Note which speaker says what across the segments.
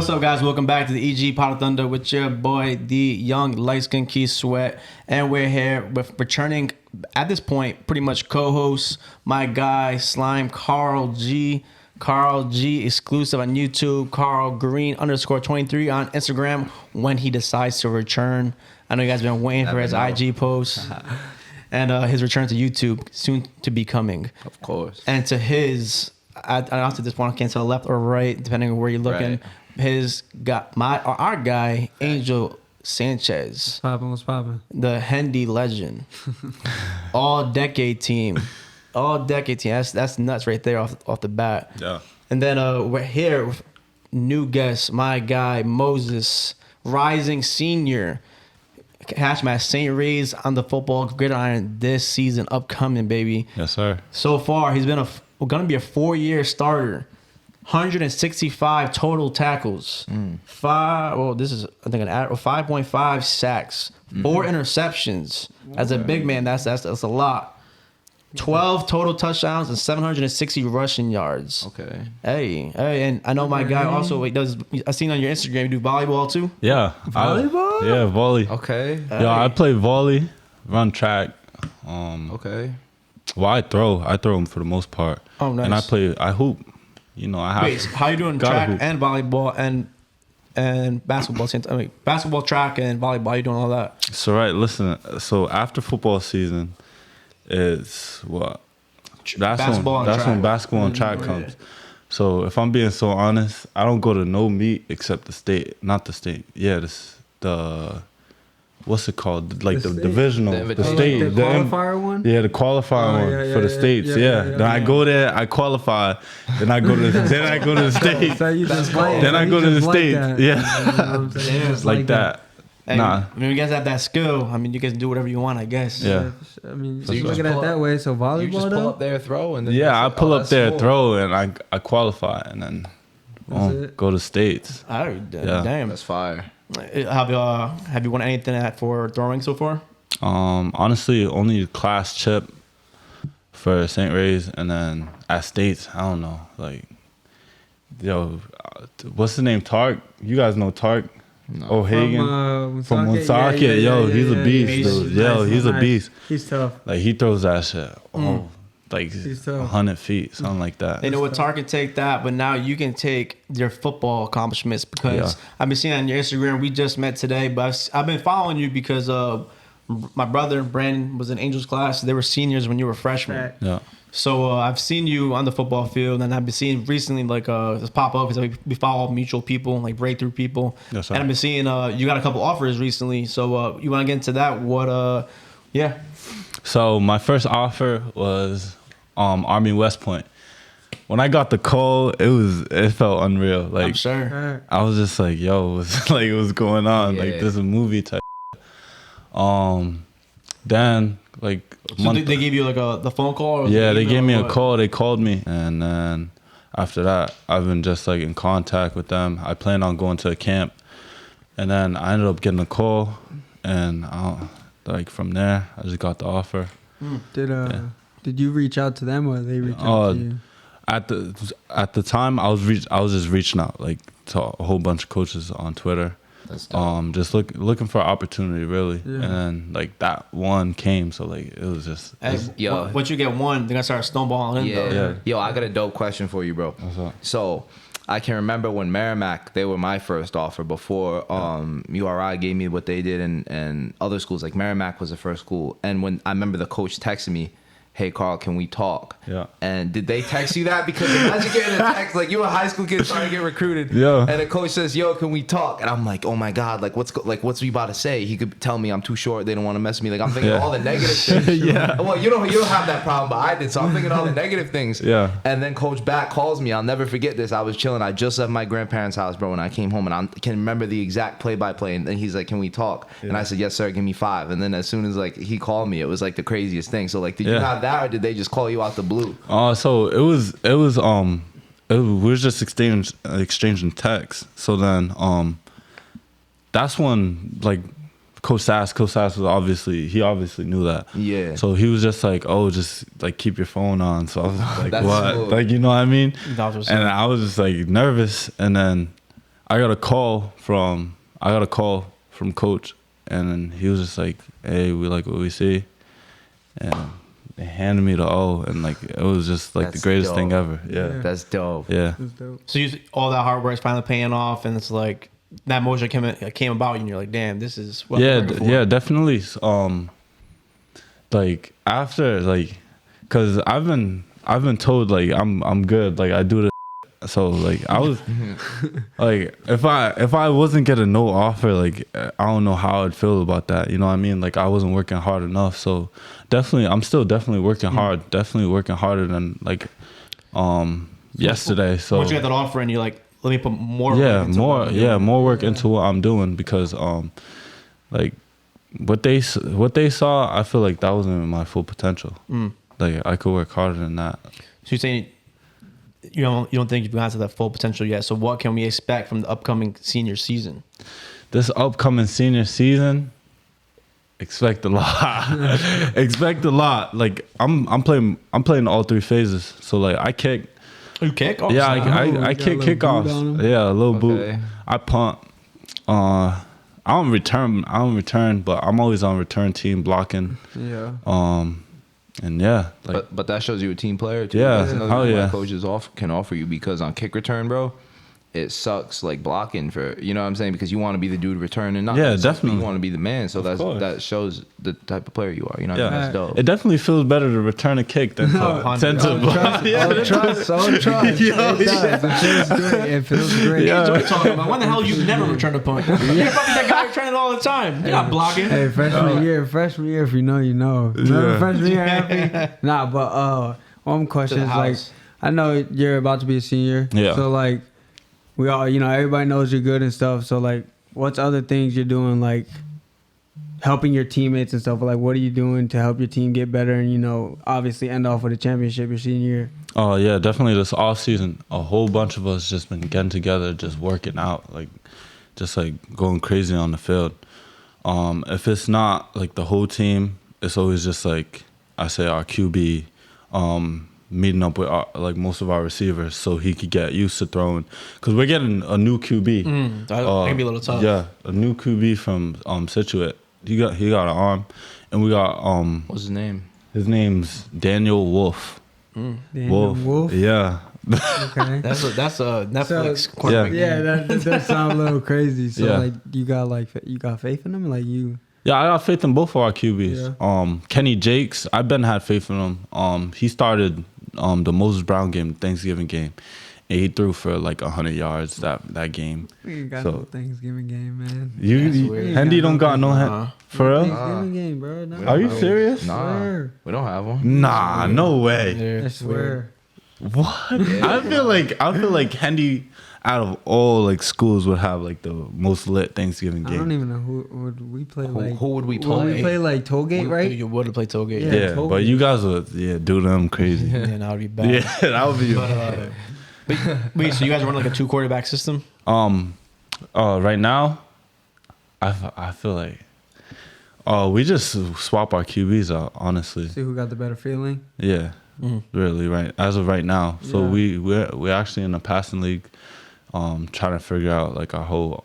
Speaker 1: what's up, guys? Welcome back to the EG Pot of Thunder with your boy, the young light-skinned Key Sweat. And we're here with returning, at this point, pretty much co-host, my guy, Slime, Carl G. Carl G, exclusive on YouTube, Carl Green _23 on Instagram when he decides to return. I know you guys have been waiting for his IG post. And his return to YouTube, soon to be coming.
Speaker 2: Of course. And
Speaker 1: to his, I don't to this point, I can't tell left or right, depending on where you're looking. Right. Our guy, Angel Sanchez.
Speaker 3: What's poppin'?
Speaker 1: The Hendy legend. All-decade team. That's nuts right there off the bat.
Speaker 2: Yeah.
Speaker 1: And then we're here with new guest, my guy, Moses, rising senior. Catch him at St. Ray's on the football gridiron this season upcoming, baby.
Speaker 2: Yes, sir.
Speaker 1: So far, he's been going to be a 4-year starter. 165 total tackles. 5.5 sacks. 4 interceptions. As a big man, that's a lot. 12 total touchdowns and 760 rushing yards.
Speaker 2: Okay.
Speaker 1: Hey, and I know my guy also does. I seen on your Instagram you do volleyball too.
Speaker 4: Yeah.
Speaker 3: Volleyball?
Speaker 4: Yeah, volley.
Speaker 2: Okay.
Speaker 4: Yeah, I play volley, run track.
Speaker 2: Okay.
Speaker 4: Well, I throw them for the most part.
Speaker 1: Oh, nice.
Speaker 4: And I hoop. You know, I have.
Speaker 1: Wait, how you doing track hoop. And volleyball and basketball? I mean, basketball, track, and volleyball. You doing all that?
Speaker 4: So right, listen. So after football season, is what? That's when basketball and track comes. So if I'm being so honest, I don't go to no meet except the state, not the state. Yeah, the what's it called? Like the divisional, the state,
Speaker 3: the qualifier one.
Speaker 4: Yeah, the qualifier one for the states. Yeah. Then I go there, I qualify. Then I go to the states. Then I go to the states. Yeah, like that.
Speaker 1: Hey, I mean, you guys have that skill. I mean, you guys do whatever you want, I guess.
Speaker 4: Yeah.
Speaker 3: I mean, so you look at it that way. So volleyball,
Speaker 2: you just pull up there, throw, and then
Speaker 4: I pull up there, throw, and I qualify, and then go to states.
Speaker 1: Damn,
Speaker 2: that's fire.
Speaker 1: Have you won anything for throwing so far?
Speaker 4: Honestly, only class chip for St. Ray's, and then at states, I don't know. Like, yo, what's the name? Tark. You guys know Tark.
Speaker 3: No.
Speaker 4: O'Hagan from Woonsocket. He's a beast, dude. Yo, he's a beast.
Speaker 3: He's tough.
Speaker 4: Like, he throws that shit. Like 100 feet, something like that.
Speaker 1: They know what Tark can take that, but now you can take your football accomplishments because I've been seeing on your Instagram. We just met today, but I've been following you because my brother Brandon was in Angel's class. They were seniors when you were freshmen.
Speaker 4: Yeah.
Speaker 1: So I've seen you on the football field, and I've been seeing recently this pop up because we follow mutual people, like breakthrough people.
Speaker 4: Yes, sir.
Speaker 1: And I've been seeing you got a couple offers recently. So you want to get into that? What? Yeah.
Speaker 4: So my first offer was Army West Point. When I got the call, it felt unreal. Like,
Speaker 1: I'm sure.
Speaker 4: I was just like, yo, what's going on?
Speaker 2: Yeah.
Speaker 4: Like, this is a movie type. Then
Speaker 1: so they gave you the phone call? Or
Speaker 4: they gave me a call. They called me, and then after that, I've been just in contact with them. I planned on going to a camp, and then I ended up getting a call, and from there, I just got the offer.
Speaker 3: Did you reach out to them, or they reach out to you?
Speaker 4: At the time, I was just reaching out to a whole bunch of coaches on Twitter.
Speaker 2: That's dope.
Speaker 4: Just looking for an opportunity, really. And then that one came, so it was just.
Speaker 1: Once you get one, they're gonna start snowballing.
Speaker 2: Yeah. Yo, I got a dope question for you, bro.
Speaker 4: What's up?
Speaker 2: So, I can remember when Merrimack, they were my first offer before URI gave me what they did, and other schools like Merrimack was the first school. And when I remember the coach texted me, "Hey Carl, can we talk?"
Speaker 4: Yeah.
Speaker 2: And did they text you that? Because imagine getting a text you're a high school kid trying to get recruited.
Speaker 4: Yeah.
Speaker 2: And the coach says, "Yo, can we talk?" And I'm like, "Oh my God, what's he about to say?" He could tell me I'm too short. They don't want to mess with me. I'm thinking all the negative things.
Speaker 4: Yeah.
Speaker 2: Well, you don't have that problem, but I did. So I'm thinking all the negative things.
Speaker 4: Yeah.
Speaker 2: And then Coach Back calls me. I'll never forget this. I was chilling. I just left my grandparents' house, bro, and I came home, and I can remember the exact play-by-play. And then he's like, "Can we talk?" Yeah. And I said, "Yes, sir. Give me 5." And then as soon as he called me, it was the craziest thing. So did you have that, or did they just call you out the blue?
Speaker 4: So it was we were just exchanging texts. So then that's when Coach Sass was obviously knew that.
Speaker 2: Yeah.
Speaker 4: So he was just just keep your phone on. So I was like,
Speaker 2: That's
Speaker 4: what?
Speaker 2: cool.
Speaker 4: You know what I mean? And I was just nervous, and then I got a call from coach, and then he was just like, "Hey, we like what we see," and they handed me the O, and like it was just like the greatest thing ever. Yeah,
Speaker 2: That's dope.
Speaker 4: yeah.
Speaker 3: That's dope.
Speaker 1: So all that hard work is finally paying off, and it's like that motion came about, and you're like, damn, this is what I'm working for.
Speaker 4: Yeah, definitely. Like after like, cause I've been told like I'm good, like I do the. So like I was like if I wasn't getting no offer, like I don't know how I'd feel about that, you know what I mean? Like I wasn't working hard enough. So definitely I'm still definitely working hard, definitely working harder than like yesterday. So
Speaker 1: once you got that offer and you're like, let me put more
Speaker 4: more work into what I'm doing, because like what they saw, I feel like that wasn't my full potential. Like I could work harder than that.
Speaker 1: So you're saying you don't think you've gotten to that full potential yet. So what can we expect from the upcoming senior season?
Speaker 4: This upcoming senior season, expect a lot. Expect a lot. Like I'm playing all three phases. So like I kick.
Speaker 1: You kick? Oh,
Speaker 4: Yeah,
Speaker 1: snap.
Speaker 4: I kick kickoffs. Yeah, a little boot. I punt. I don't return, but I'm always on return team blocking.
Speaker 3: Yeah.
Speaker 4: And yeah, like
Speaker 2: But that shows you a team player too.
Speaker 4: Yeah,
Speaker 2: That's another
Speaker 4: hell
Speaker 2: thing
Speaker 4: yeah.
Speaker 2: my coaches can offer you, because on kick return, bro, it sucks like blocking for, you know what I'm saying, because you want to be the dude returning, not
Speaker 4: Yeah,
Speaker 2: the suck, but
Speaker 4: definitely.
Speaker 2: you want to be the man. So
Speaker 4: course.
Speaker 2: that shows the type of player you are. You know what I mean?
Speaker 4: yeah,
Speaker 2: That's dope.
Speaker 4: it definitely feels better to return a kick than to block.
Speaker 3: Trust. It feels great.
Speaker 1: That's what we're talking about. When the hell you never returned a punt? You're fucking that guy returning all the time. You're not blocking.
Speaker 3: Hey, freshman year, if you know, you know. Remember freshman year, happy? Nah, but one question
Speaker 1: To
Speaker 3: is
Speaker 1: the
Speaker 3: like,
Speaker 1: house.
Speaker 3: I know you're about to be a senior.
Speaker 4: Yeah.
Speaker 3: So like, we all, everybody knows you're good and stuff. So like, what's other things you're doing, like helping your teammates and stuff? Like, what are you doing to help your team get better and obviously end off with a championship your senior year?
Speaker 4: Oh yeah, definitely. This off season, a whole bunch of us just been getting together, just working out, like just like going crazy on the field. If it's not like the whole team, it's always just like I say our QB, meeting up with like most of our receivers so he could get used to throwing, because we're getting a new QB.
Speaker 1: That can be a little tough.
Speaker 4: Yeah, a new QB from Situate. He got an arm, and we got
Speaker 2: What's his name?
Speaker 4: his name's Daniel Wolf.
Speaker 3: Daniel Wolf?
Speaker 4: Yeah.
Speaker 3: Okay.
Speaker 1: That's a Netflix quarterback.
Speaker 3: Yeah, that sounds a little crazy. So
Speaker 4: Yeah.
Speaker 3: like, you got faith in him, like you.
Speaker 4: Yeah, I got faith in both of our QBs.
Speaker 3: Yeah.
Speaker 4: Kenny Jakes, I've been had faith in him. He started the Moses Brown game, Thanksgiving game, and he threw for like 100 yards that game.
Speaker 3: We ain't got
Speaker 4: So-
Speaker 3: no Thanksgiving game, man.
Speaker 1: weird.
Speaker 4: Hendy don't got no for real?
Speaker 3: Thanksgiving game, bro. No.
Speaker 4: Are you serious?
Speaker 2: Nah,
Speaker 3: Swear.
Speaker 2: we don't have one.
Speaker 4: Nah, no way.
Speaker 3: I swear.
Speaker 4: What? I feel like Hendy out of all like schools would have like the most lit Thanksgiving
Speaker 3: I don't
Speaker 4: game.
Speaker 3: even know who would we play like.
Speaker 2: Who would we
Speaker 3: Would we
Speaker 2: play?
Speaker 3: play like Tollgate, right?
Speaker 1: You would have played Tollgate.
Speaker 3: Yeah.
Speaker 4: Yeah,
Speaker 3: totally.
Speaker 4: but you guys would do them crazy.
Speaker 1: Yeah, that would be bad.
Speaker 4: Yeah, that would be.
Speaker 1: But wait, so you guys run like a 2-quarterback system?
Speaker 4: Right now, I feel like we just swap our QBs out, honestly.
Speaker 3: See who got the better feeling.
Speaker 4: Yeah, really, right as of right now. So
Speaker 3: Yeah.
Speaker 4: we're actually in a passing league, trying to figure out like our whole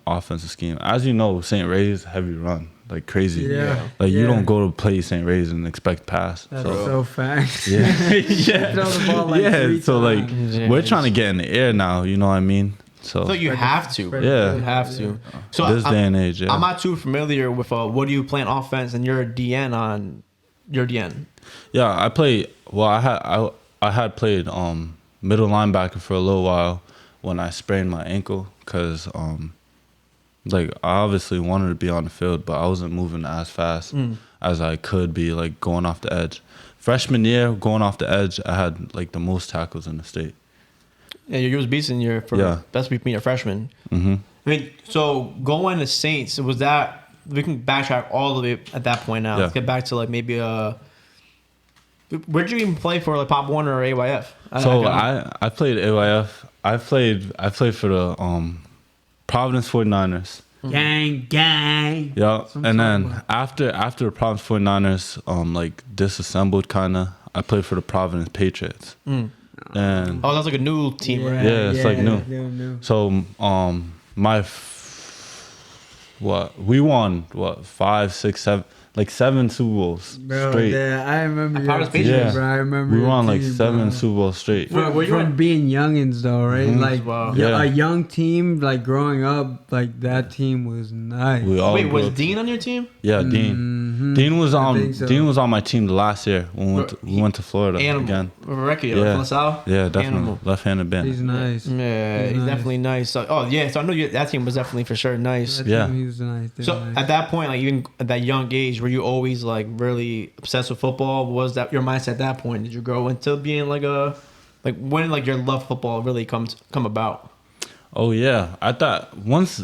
Speaker 4: offensive scheme. As you know, St. Ray's heavy run like crazy.
Speaker 3: Yeah.
Speaker 4: Like you
Speaker 3: Yeah.
Speaker 4: don't go to play St. Ray's and expect pass.
Speaker 3: That's
Speaker 4: So
Speaker 3: so fast.
Speaker 4: yeah, yeah,
Speaker 3: Throw the ball like
Speaker 4: yeah.
Speaker 3: 3
Speaker 4: So like
Speaker 3: times.
Speaker 1: Yeah,
Speaker 4: we're
Speaker 1: it's-
Speaker 4: trying to get in the air now. You know what I mean? So
Speaker 1: So you have to.
Speaker 4: Yeah.
Speaker 1: You have to. So
Speaker 4: this day and age, yeah.
Speaker 1: I'm not too familiar with what do you play on offense, and you're a DN on your DN.
Speaker 4: Yeah, I played. Well, I had played middle linebacker for a little while when I sprained my ankle, because like I obviously wanted to be on the field, but I wasn't moving as fast as I could be, like going off the edge. Freshman year, going off the edge, I had like the most tackles in the state.
Speaker 1: Yeah, you was beasting your best being a freshman.
Speaker 4: Mm-hmm.
Speaker 1: I mean, so going to Saints, was that, we can backtrack all the way at that point now.
Speaker 4: Yeah.
Speaker 1: Let's get back to like maybe where'd you even play for, like Pop Warner or AYF?
Speaker 4: So I played AYF. I played for the Providence 49ers.
Speaker 3: Gang.
Speaker 4: Yeah,
Speaker 3: Some
Speaker 4: and then
Speaker 3: sort
Speaker 4: after the Providence 49ers like disassembled kind of, I played for the Providence Patriots. And
Speaker 1: Oh, that's like a new team, right?
Speaker 4: Yeah, it's like new. So we won 5, 6, 7, like 7 Super Bowls straight.
Speaker 3: Yeah, I remember your team,
Speaker 4: yeah,
Speaker 3: bro. I remember
Speaker 4: we won like
Speaker 3: team,
Speaker 4: 7
Speaker 3: bro.
Speaker 4: Super Bowls straight.
Speaker 3: From being youngins though, right?
Speaker 4: Mm-hmm.
Speaker 3: Like
Speaker 4: Yeah.
Speaker 3: a young team, like growing up, like that team was nice.
Speaker 4: We all
Speaker 1: Wait, was
Speaker 4: grew up-
Speaker 1: Dean on your team?
Speaker 4: Yeah, Dean.
Speaker 3: Mhm.
Speaker 4: Dean was
Speaker 3: I
Speaker 4: on.
Speaker 3: think so.
Speaker 4: Dean was on my team the last year when we went to Florida
Speaker 1: Animal.
Speaker 4: again.
Speaker 1: Record,
Speaker 4: Yeah.
Speaker 1: from the South?
Speaker 4: Yeah, definitely
Speaker 1: Animal.
Speaker 4: left-handed band.
Speaker 3: He's nice.
Speaker 1: Yeah, he's
Speaker 3: nice.
Speaker 1: definitely nice. So, oh yeah, so I know that team was definitely for sure nice.
Speaker 3: That
Speaker 4: Yeah.
Speaker 3: team, he was nice. They
Speaker 1: So
Speaker 3: were nice.
Speaker 1: at that point, like even at that young age, were you always like really obsessed with football? Was that your mindset at that point? Did you grow into being like when did like your love for football really come about?
Speaker 4: Oh yeah, I thought once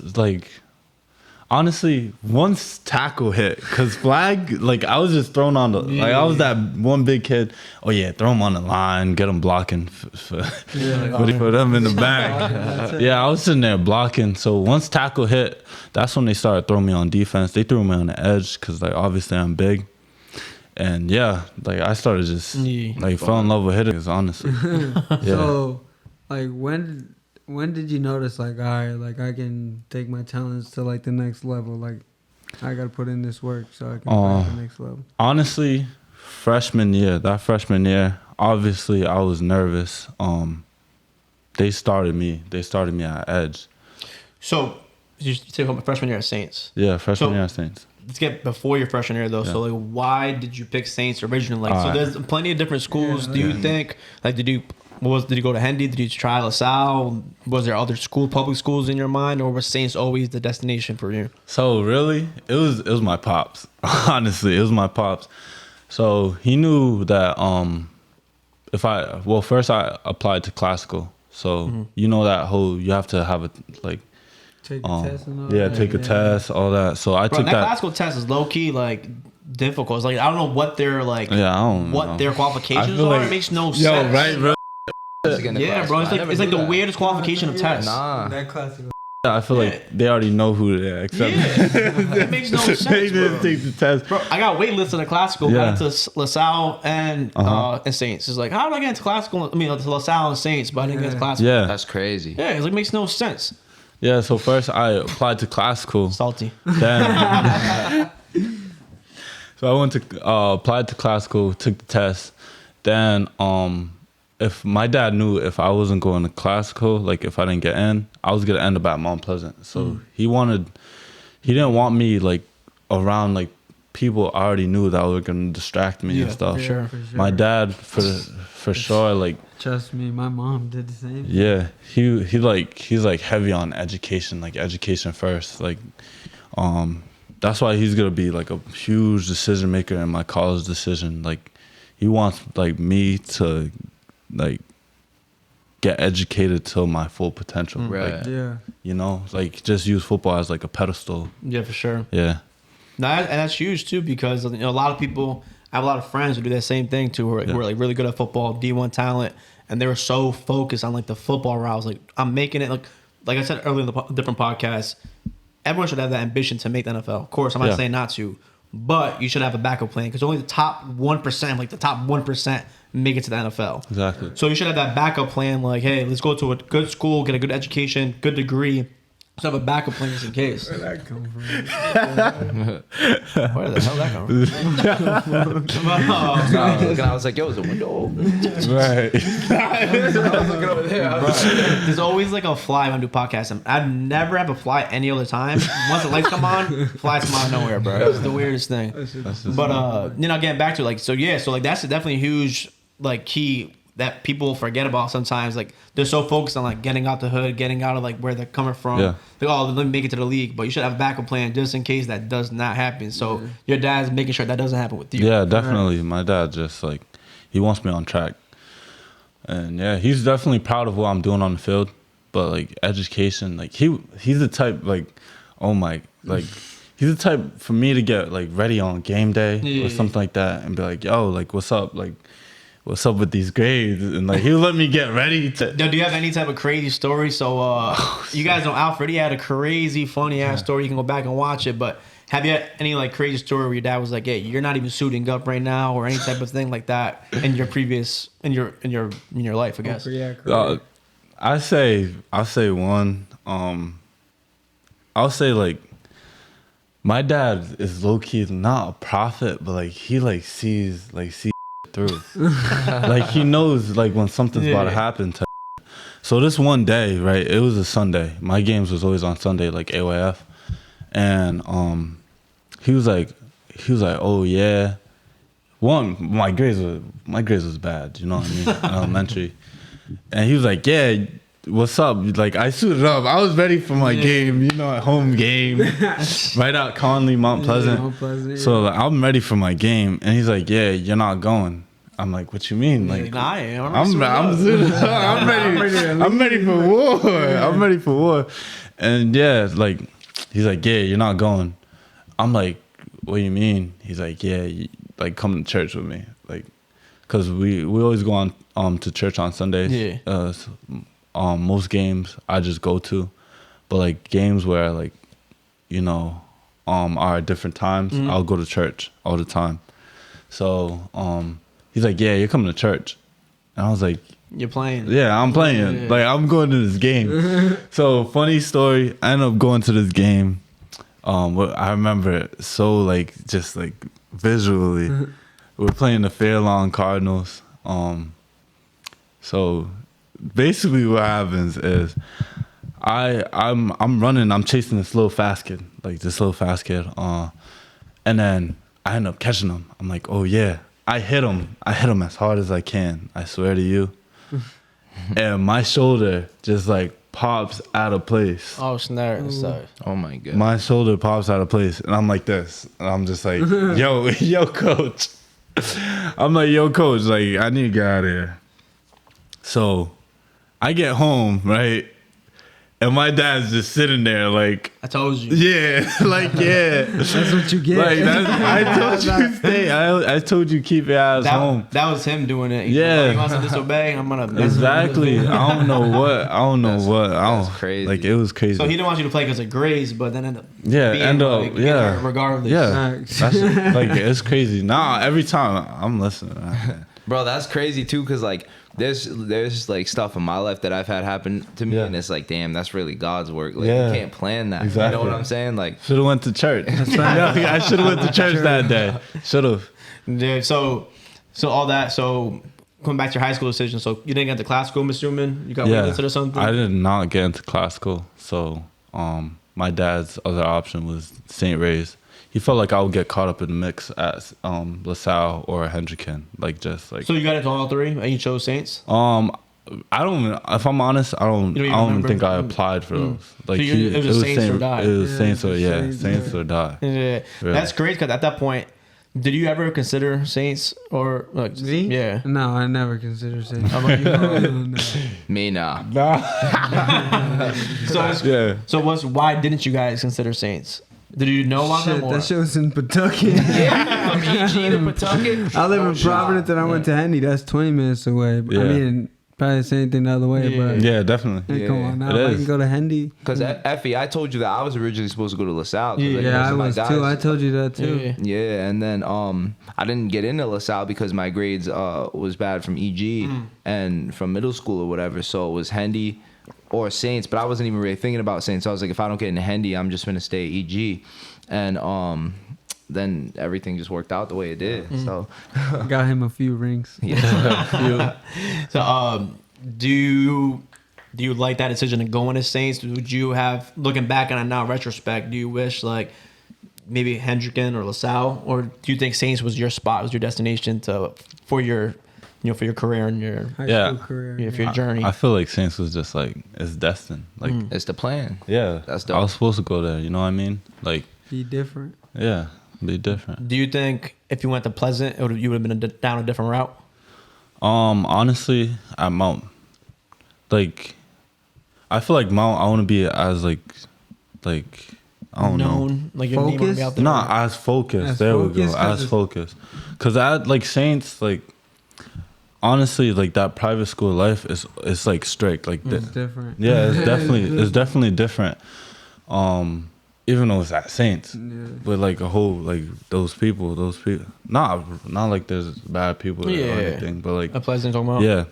Speaker 4: tackle hit, cause flag, like I was just thrown on like I was that one big kid. Oh yeah, throw him on the line, get him blocking for them in the back. Yeah, I was sitting there blocking. So once tackle hit, that's when they started throwing me on defense. They threw me on the edge, cause like obviously I'm big. And yeah, like I started just fell in love with hitters, honestly. Yeah.
Speaker 3: So, like when did you notice like, all right, like I can take my talents to like the next level? Like I gotta put in this work so I can play at the next level.
Speaker 4: Honestly, freshman year, obviously I was nervous. They started me at edge.
Speaker 1: So you took home freshman year at Saints.
Speaker 4: Yeah, freshman year at Saints.
Speaker 1: Let's get before your freshman year though.
Speaker 4: Yeah.
Speaker 1: So like, why did you pick Saints originally? Like, so there's plenty of different schools.
Speaker 3: Yeah.
Speaker 1: Do you think like did you go to Hendy? Did you try LaSalle? Was there other public schools in your mind, or was Saints always the destination for you?
Speaker 4: So really, it was my pops. Honestly, it was my pops. So he knew that first I applied to classical. So you know that whole you have to have a like.
Speaker 3: Take a test and all
Speaker 4: Yeah,
Speaker 3: that.
Speaker 4: take a test, all that. So I took
Speaker 1: That
Speaker 4: that.
Speaker 1: classical test is low key like difficult. It's like I don't know what their like
Speaker 4: Yeah, I don't
Speaker 1: what
Speaker 4: know.
Speaker 1: their
Speaker 4: I
Speaker 1: qualifications
Speaker 4: feel
Speaker 1: are.
Speaker 4: like-
Speaker 1: it makes no
Speaker 4: Yo,
Speaker 1: sense.
Speaker 4: right, bro?
Speaker 1: Yeah, bro. It's like the weirdest qualification of tests.
Speaker 2: Nah.
Speaker 3: That classic.
Speaker 4: I feel like they already know who they are. Except
Speaker 1: Yeah, it makes no sense,
Speaker 4: they didn't
Speaker 1: bro.
Speaker 4: take the test.
Speaker 1: Bro, I got waitlisted in classical.
Speaker 4: Yeah.
Speaker 1: Got into LaSalle and Saints. It's like, how did I get into classical? I mean, to LaSalle and Saints, but I didn't get into classical.
Speaker 4: Yeah,
Speaker 2: That's crazy.
Speaker 1: Yeah, it's like makes no sense.
Speaker 4: yeah. So first I applied to classical.
Speaker 1: Salty.
Speaker 4: Then, so I went to applied to classical, took the test. Then, if my dad knew if I wasn't going to classical, like if I didn't get in, I was gonna end up at Mount Pleasant. So he didn't want me like around like people I already knew that were gonna distract me and stuff.
Speaker 1: for sure.
Speaker 4: My dad for sure like.
Speaker 3: Trust me, my mom did the same.
Speaker 4: Yeah, he's like heavy on education, like education first. Like, that's why he's gonna be like a huge decision maker in my college decision. Like, he wants like me to like get educated to my full potential.
Speaker 2: Right.
Speaker 4: Like,
Speaker 3: Yeah.
Speaker 4: you know, like just use football as like a pedestal.
Speaker 1: Yeah, for sure.
Speaker 4: Yeah.
Speaker 1: No, and that's huge too because a lot of people. I have a lot of friends who do that same thing too, who are like really good at football, D1 talent, and they were so focused on like the football route. I was like, I'm making it like I said earlier in the different podcasts. Everyone should have that ambition to make the NFL. Of course, I'm not saying not to, but you should have a backup plan because only the top 1%, like the top 1%, make it to the NFL.
Speaker 4: Exactly.
Speaker 1: So you should have that backup plan. Like, hey, let's go to a good school, get a good education, good degree. So have a backup plan just in case.
Speaker 3: Where'd that come from?
Speaker 1: Where the hell did that come from?
Speaker 2: I was like, yo, it's a window.
Speaker 4: Right.
Speaker 1: There's always like a fly when I do podcasts. I'd never have a fly any other time. Once the lights come on, flies come out of nowhere, bro. It's the weirdest thing. But getting back to that's definitely a huge like key that people forget about sometimes. Like they're so focused on like getting out the hood, getting out of like where they're coming from.
Speaker 4: Yeah.
Speaker 1: Like, oh, let me make it to the league. But you should have a backup plan just in case that does not happen. So your dad's making sure that doesn't happen with you.
Speaker 4: Yeah, definitely. My dad just like he wants me on track, and yeah, he's definitely proud of what I'm doing on the field. But like education, like he's the type like, oh my, like he's the type for me to get like ready on game day or something like that, and be like, yo, like what's up, like. What's up with these grades? And like he'll let me get ready to.
Speaker 1: Yo, do you have any type of crazy story? So you guys know Alfred, he had a crazy funny ass story. You can go back and watch it. But Have you had any like crazy story where your dad was like, "Hey, you're not even suiting up right now," or any type of thing like that in your previous in your life? I guess.
Speaker 3: Yeah, correct.
Speaker 4: I'll say one. I'll say like my dad is low key not a prophet, but like he like sees through. Like he knows like when something's about to happen. So this one day, right? It was a Sunday. My games was always on Sunday, like AYF, and he was like, oh yeah. One, my grades was bad. You know what I mean? In elementary, and he was like, yeah. What's up? Like I suited up. I was ready for my game, you know, at home game, right out Conley, Mount Pleasant. So like, I'm ready for my game, and he's like, "Yeah, you're not going." I'm like, "What you mean?" Like,
Speaker 1: I am.
Speaker 4: I'm ready for war. I'm ready for war. And yeah, like he's like, "Yeah, you're not going." I'm like, "What do you mean?" He's like, "Yeah, like come to church with me, like, cause we always go on to church on Sundays."
Speaker 1: Yeah.
Speaker 4: Most games I just go to, but like games where like, you know, are at different times, I'll go to church all the time. So he's like, yeah, you're coming to church, and I was like,
Speaker 1: you're playing.
Speaker 4: Yeah, I'm playing. Like I'm going to this game. So funny story, I ended up going to this game. I remember it so like just like visually. We're playing the Fairlawn Cardinals. So basically what happens is I'm running, I'm chasing this little fast kid, and then I end up catching him. I'm like, oh yeah, I hit him as hard as I can, I swear to you. And my shoulder just like pops out of place.
Speaker 1: Oh snap!
Speaker 2: Oh my god.
Speaker 4: My shoulder pops out of place, and I'm like this, and I'm just like, yo coach. I'm like, yo coach, like I need to get out of here. So I get home, right? And my dad's just sitting there like,
Speaker 1: I told you.
Speaker 4: Yeah, like, yeah.
Speaker 3: That's what you get.
Speaker 4: Like, I told you stay. I told you keep your ass home.
Speaker 1: That was him doing it. He's
Speaker 4: Yeah.
Speaker 1: like, oh, you want to disobey? I'm going to...
Speaker 4: Exactly. I don't know what.
Speaker 2: That's crazy.
Speaker 4: Like, it was crazy.
Speaker 1: So he didn't want you to play because of grades, but then ended up regardless.
Speaker 4: Yeah. That's, like, it's crazy. Nah, every time I'm listening.
Speaker 2: Bro, that's crazy too, because like there's like stuff in my life that I've had happen to me, and it's like, damn, that's really God's work. Like, you can't plan that.
Speaker 4: Exactly.
Speaker 2: You know what I'm saying? Like,
Speaker 4: should have went to church. I should have went to church that day. Should have.
Speaker 1: Yeah, so all that. So going back to your high school decision, so you didn't get to classical, I'm assuming? You got waitlisted or something?
Speaker 4: I did not get into classical. So my dad's other option was St. Ray's. He felt like I would get caught up in the mix at LaSalle or Hendricken, like just like.
Speaker 1: So you got into all three, and you chose Saints.
Speaker 4: I don't. If I'm honest, I don't even think I applied for those. Like
Speaker 1: so it was Saints or die.
Speaker 4: It was Saints or die.
Speaker 1: Yeah,
Speaker 4: really.
Speaker 1: That's great because at that point, did you ever consider Saints or like
Speaker 3: me?
Speaker 1: Yeah.
Speaker 3: No, I never considered Saints.
Speaker 1: How about you?
Speaker 3: No.
Speaker 2: me, nah.
Speaker 1: So why didn't you guys consider Saints? Did you know about them?
Speaker 3: That shit was in Pawtucket.
Speaker 1: Yeah, from EG to Pawtucket.
Speaker 3: I live in Providence and I went to Hendy. That's 20 minutes away.
Speaker 4: Yeah.
Speaker 3: I mean, probably the same thing the other way, but
Speaker 4: yeah, definitely.
Speaker 3: hey, come on now,
Speaker 4: It
Speaker 3: I
Speaker 4: is.
Speaker 3: can go to Hendy.
Speaker 2: Because Effie, I told you that I was originally supposed to go to LaSalle.
Speaker 3: Yeah, I was too. I told you that too.
Speaker 2: Yeah, and then I didn't get into LaSalle because my grades was bad from EG and from middle school or whatever. So it was Hendy or Saints, but I wasn't even really thinking about Saints. So I was like, if I don't get into Hendy, I'm just gonna stay at EG. And then everything just worked out the way it did. So
Speaker 3: got him a few rings.
Speaker 2: Yeah.
Speaker 1: So do you like that decision to go into Saints? Would you have, looking back on it now in retrospect, do you wish like maybe Hendricken or LaSalle, or do you think Saints was your spot, was your destination for your career and your
Speaker 3: High school career.
Speaker 1: for your journey?
Speaker 4: I feel like Saints was just like, it's destined. Like
Speaker 2: It's the plan.
Speaker 4: yeah,
Speaker 2: That's dope.
Speaker 4: I was supposed to go there. You know what I mean? Like
Speaker 3: Be different.
Speaker 4: yeah, be different.
Speaker 1: Do you think if you went to Pleasant, you would have been down a different route?
Speaker 4: Honestly, at Mount, like, I feel like Mount, I want to be as like, I don't know.
Speaker 1: Like your name would be out there.
Speaker 4: Not as focused. There we go. As focused. Cause at like Saints, like, honestly, like that private school life is like strict. Like
Speaker 3: It's different.
Speaker 4: yeah, it's definitely different. even though it's at Saints, but like a whole like those people, not like there's bad people or anything, but like
Speaker 1: a pleasant talking about.
Speaker 4: Yeah,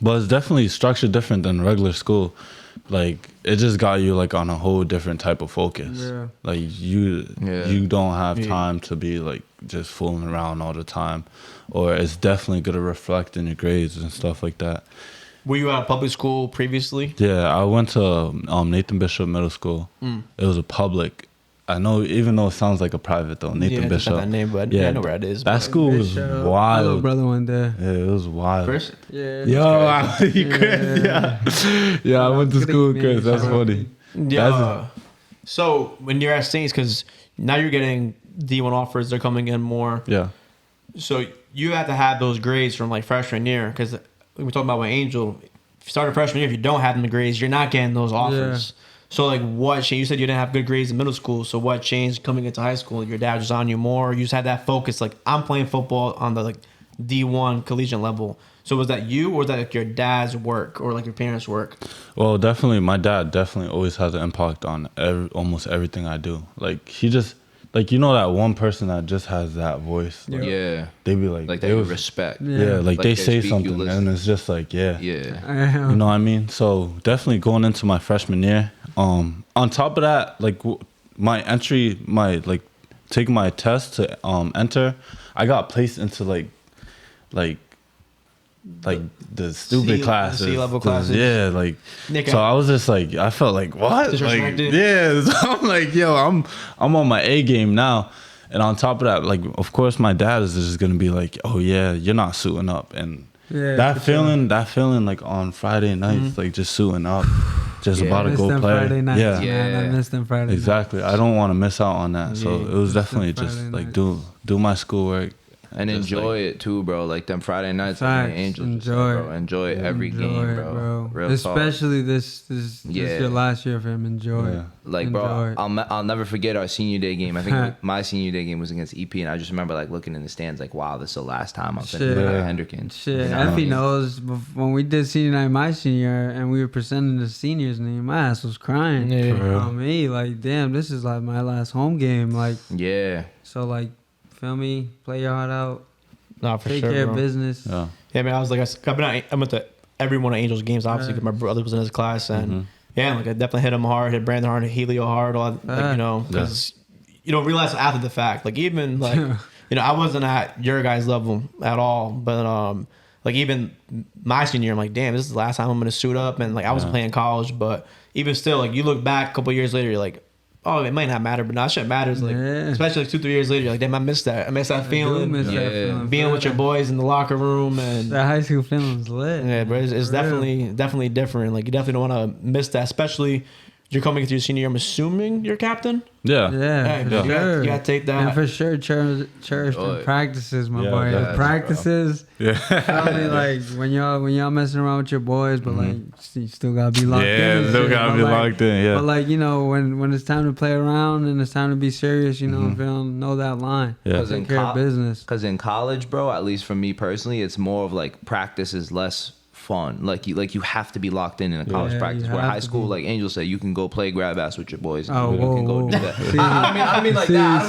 Speaker 4: but it's definitely structured different than regular school. Like it just got you like on a whole different type of focus.
Speaker 3: Yeah.
Speaker 4: Like you don't have time to be like just fooling around all the time, or it's definitely gonna reflect in your grades and stuff like that.
Speaker 1: Were you at public school previously?
Speaker 4: Yeah, I went to Nathan Bishop Middle School. It was a public. I know, even though it sounds like a private though. Nathan Bishop.
Speaker 1: That name, but I know where it is.
Speaker 4: That school was
Speaker 3: Bishop,
Speaker 4: wild.
Speaker 3: my little brother went there.
Speaker 4: Yeah, it was wild.
Speaker 1: Chris?
Speaker 3: Yeah.
Speaker 4: I went to school with Chris. That's funny.
Speaker 1: Yeah. So when you're at Saints, because now you're getting D1 offers, they're coming in more.
Speaker 4: Yeah.
Speaker 1: So you have to have those grades from like freshman year, because we were talking about with Angel. If you start a freshman year, if you don't have them the grades, you're not getting those offers. Yeah. So like, what changed? You said you didn't have good grades in middle school. So what changed coming into high school? Your dad was on you more. You just had that focus. Like, I'm playing football on the like D1 collegiate level. So was that you, or was that like your dad's work or like your parents' work?
Speaker 4: Well, definitely, my dad definitely always has an impact on almost everything I do. Like he just. Like, you know that one person that just has that voice? Like, they be like
Speaker 2: they respect.
Speaker 4: Like they say something and it's just like, you know what I mean? So definitely going into my freshman year. On top of that, like my entry, taking my test to enter, I got placed into like the stupid classes.
Speaker 1: C-level classes.
Speaker 4: Yeah, like so I was just like, I felt like, what? Like, yeah. So I'm like, yo, I'm on my A game now. And on top of that, like, of course my dad is just gonna be like, oh yeah, you're not suiting up. And that feeling like on Friday nights, like just suiting up, just about to go play.
Speaker 3: Friday nights, man. I missed them Friday
Speaker 4: exactly.
Speaker 3: nights.
Speaker 4: I don't want to miss out on that. So it was definitely just like do my schoolwork.
Speaker 2: And enjoy it too, bro. Like them Friday nights, like Angel enjoy every game, bro. Real
Speaker 3: especially this is your last year for him. Enjoy it.
Speaker 2: Like, bro, I'll never forget our senior day game. I think my senior day game was against EP, and I just remember like looking in the stands, like, wow, this is the last time I'm finna play Hendricken.
Speaker 3: Shit, you know Effie knows when we did senior night my senior year, and we were presenting the seniors' name, my ass was crying. On me, like, damn, this is like my last home game. Like, so like. Feel me? Play your heart out.
Speaker 1: Nah, for
Speaker 3: Take
Speaker 1: sure,
Speaker 3: care
Speaker 1: bro.
Speaker 3: of business.
Speaker 1: Yeah, man. I was like, I went to every one of Angel's games, obviously, because my brother was in his class, and like I definitely hit him hard, hit Brandon hard, hit Helio hard, all like, you know, because you don't realize after the fact. Like even like you know, I wasn't at your guys' level at all, but like even my senior year, I'm like, damn, this is the last time I'm gonna suit up, and like I wasn't playing college, but even still, like you look back a couple years later, you're like, oh, it might not matter, but that shit matters. Like, especially like 2-3 years later, you're like, damn, I missed that. I missed that feeling.
Speaker 3: That feeling.
Speaker 1: Being with your boys in the locker room and
Speaker 3: that high school feeling's lit.
Speaker 1: Yeah, but it's definitely different. Like, you definitely don't want to miss that, especially you're coming into your senior year. I'm assuming you're captain.
Speaker 4: Yeah.
Speaker 3: Sure.
Speaker 1: You gotta take that.
Speaker 3: And for sure, cherish the practices, my boy. The practices.
Speaker 4: Bro.
Speaker 3: Probably like when y'all messing around with your boys, but like you still gotta be locked in.
Speaker 4: Yeah, still gotta be locked in. Yeah.
Speaker 3: But like, you know, when it's time to play around and it's time to be serious, you know, know that line.
Speaker 2: Yeah.
Speaker 3: Take care of business.
Speaker 2: Because in college, bro, at least for me personally, it's more of like practice is less fun. Like you have to be locked in a college practice. Where high school, like Angel said, you can go play grab ass with your boys.
Speaker 3: Oh,
Speaker 2: you can go do that. I mean like that.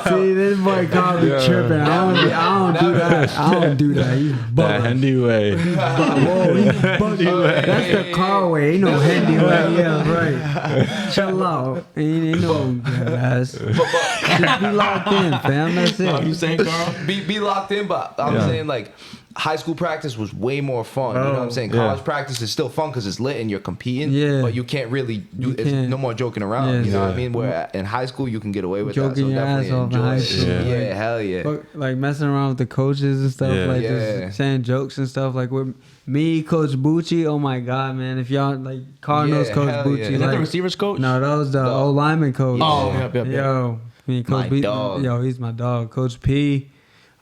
Speaker 3: See, this boy called me tripping. I don't do that. I don't do that. He's bugging.
Speaker 4: That handy way.
Speaker 3: Whoa, he's bugging. That's the car way. Ain't no handy way. Yeah, right. Chill out. Ain't no grab ass. Just be locked in, fam. That's it.
Speaker 1: What you saying, Carl?
Speaker 2: Be locked in, but I'm saying like high school practice was way more fun. You know what I'm saying? College practice is still fun because it's lit and you're competing, but you can't really do it's no more joking around. You know what I mean? Where in high school you can get away with
Speaker 3: joking
Speaker 2: that. So
Speaker 3: your ass
Speaker 2: definitely
Speaker 3: off in high school.
Speaker 2: Yeah, hell yeah.
Speaker 3: But, like messing around with the coaches and stuff, like just saying jokes and stuff. Like with me, Coach Bucci. Oh my God, man! If y'all like Cardinals Coach Bucci,
Speaker 1: is that the receivers coach?
Speaker 3: No, that was the old lineman coach.
Speaker 1: Oh, yep.
Speaker 3: Yo, me, Coach B. Yo, he's my dog. Coach P.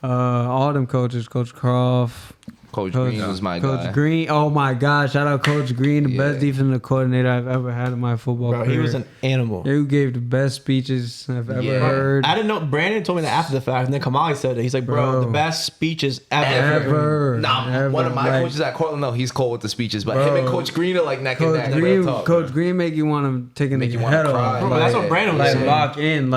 Speaker 3: All them coaches, Coach Croft,
Speaker 2: Coach Green was my guy.
Speaker 3: Coach Green, oh my gosh, shout out Coach Green, the best defensive coordinator I've ever had in my football career.
Speaker 1: He was an animal.
Speaker 3: He gave the best speeches I've ever heard.
Speaker 1: I didn't know. Brandon told me that after the fact, and then Kamali said it. He's like, bro, the best speeches ever.
Speaker 2: One of my coaches at Cortland, though, he's cold with the speeches, but him and Coach Green are like neck and neck.
Speaker 3: Coach Green make you want to take his head off.
Speaker 1: That's what Brandon was saying.
Speaker 3: Lock in,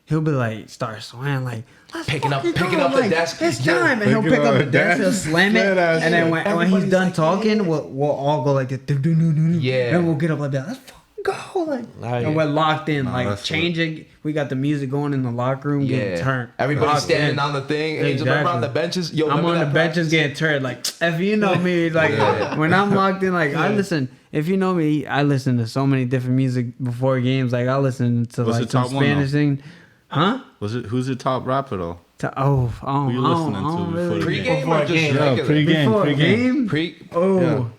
Speaker 3: he'll be like, start swaying,
Speaker 2: picking up the desk.
Speaker 3: It's time, and he'll pick up the desk, he'll slam it, and then when he's done talking, we'll all go like this, and we'll get up like that. Let's fucking go, and we're locked in, changing. We got the music going in the locker room, getting turned.
Speaker 2: Everybody's standing on the thing. And remember on the benches. Yo,
Speaker 3: I'm on the benches getting turned. If you know me, when I'm locked in, I listen. If you know me, I listen to so many different music before games. I listen to some Spanish thing. Huh?
Speaker 4: Who's the top rapper though?
Speaker 3: Who
Speaker 4: you listening to before
Speaker 2: pre-game or just
Speaker 4: pre-game?
Speaker 3: Pre-game.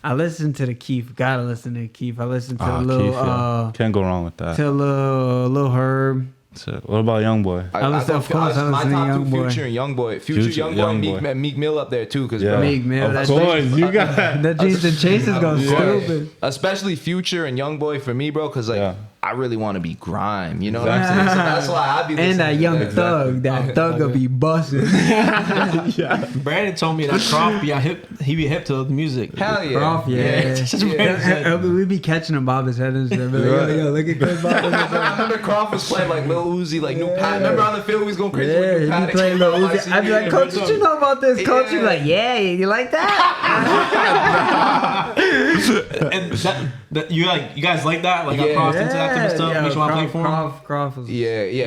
Speaker 3: I listen to the Keith. Gotta listen to the Keith. I listen to a little.
Speaker 4: Keith, can't go wrong with that.
Speaker 3: To a little Herb.
Speaker 4: So, what about Youngboy?
Speaker 3: I listen to
Speaker 2: Youngboy. Future and Youngboy. Youngboy, and Meek Mill up there too, because
Speaker 3: Meek Mill.
Speaker 4: Of course, you got
Speaker 3: that. The Chase is going stupid.
Speaker 2: Especially Future and Youngboy for me, bro, because I really want to be grime. You know what I'm saying? So that's why I be listening.
Speaker 3: And that young thug, that thug will be busting.
Speaker 1: Brandon told me that Croft he be hip to the music.
Speaker 2: Hell yeah.
Speaker 3: Croft, we be catching him bob his head and stuff. Yo, look at Chris Bob.
Speaker 2: I remember Croft was playing Lil Uzi, new Pat. Remember on the field he was going crazy with new Pat.
Speaker 3: He playing Lil Uzi. I'd be like, Coach, did you know about this? Coach, he'd be like, yeah, you like that?
Speaker 1: And that you guys like that? Like Croft into that type of stuff? Makes you want to play for him?
Speaker 3: Croft was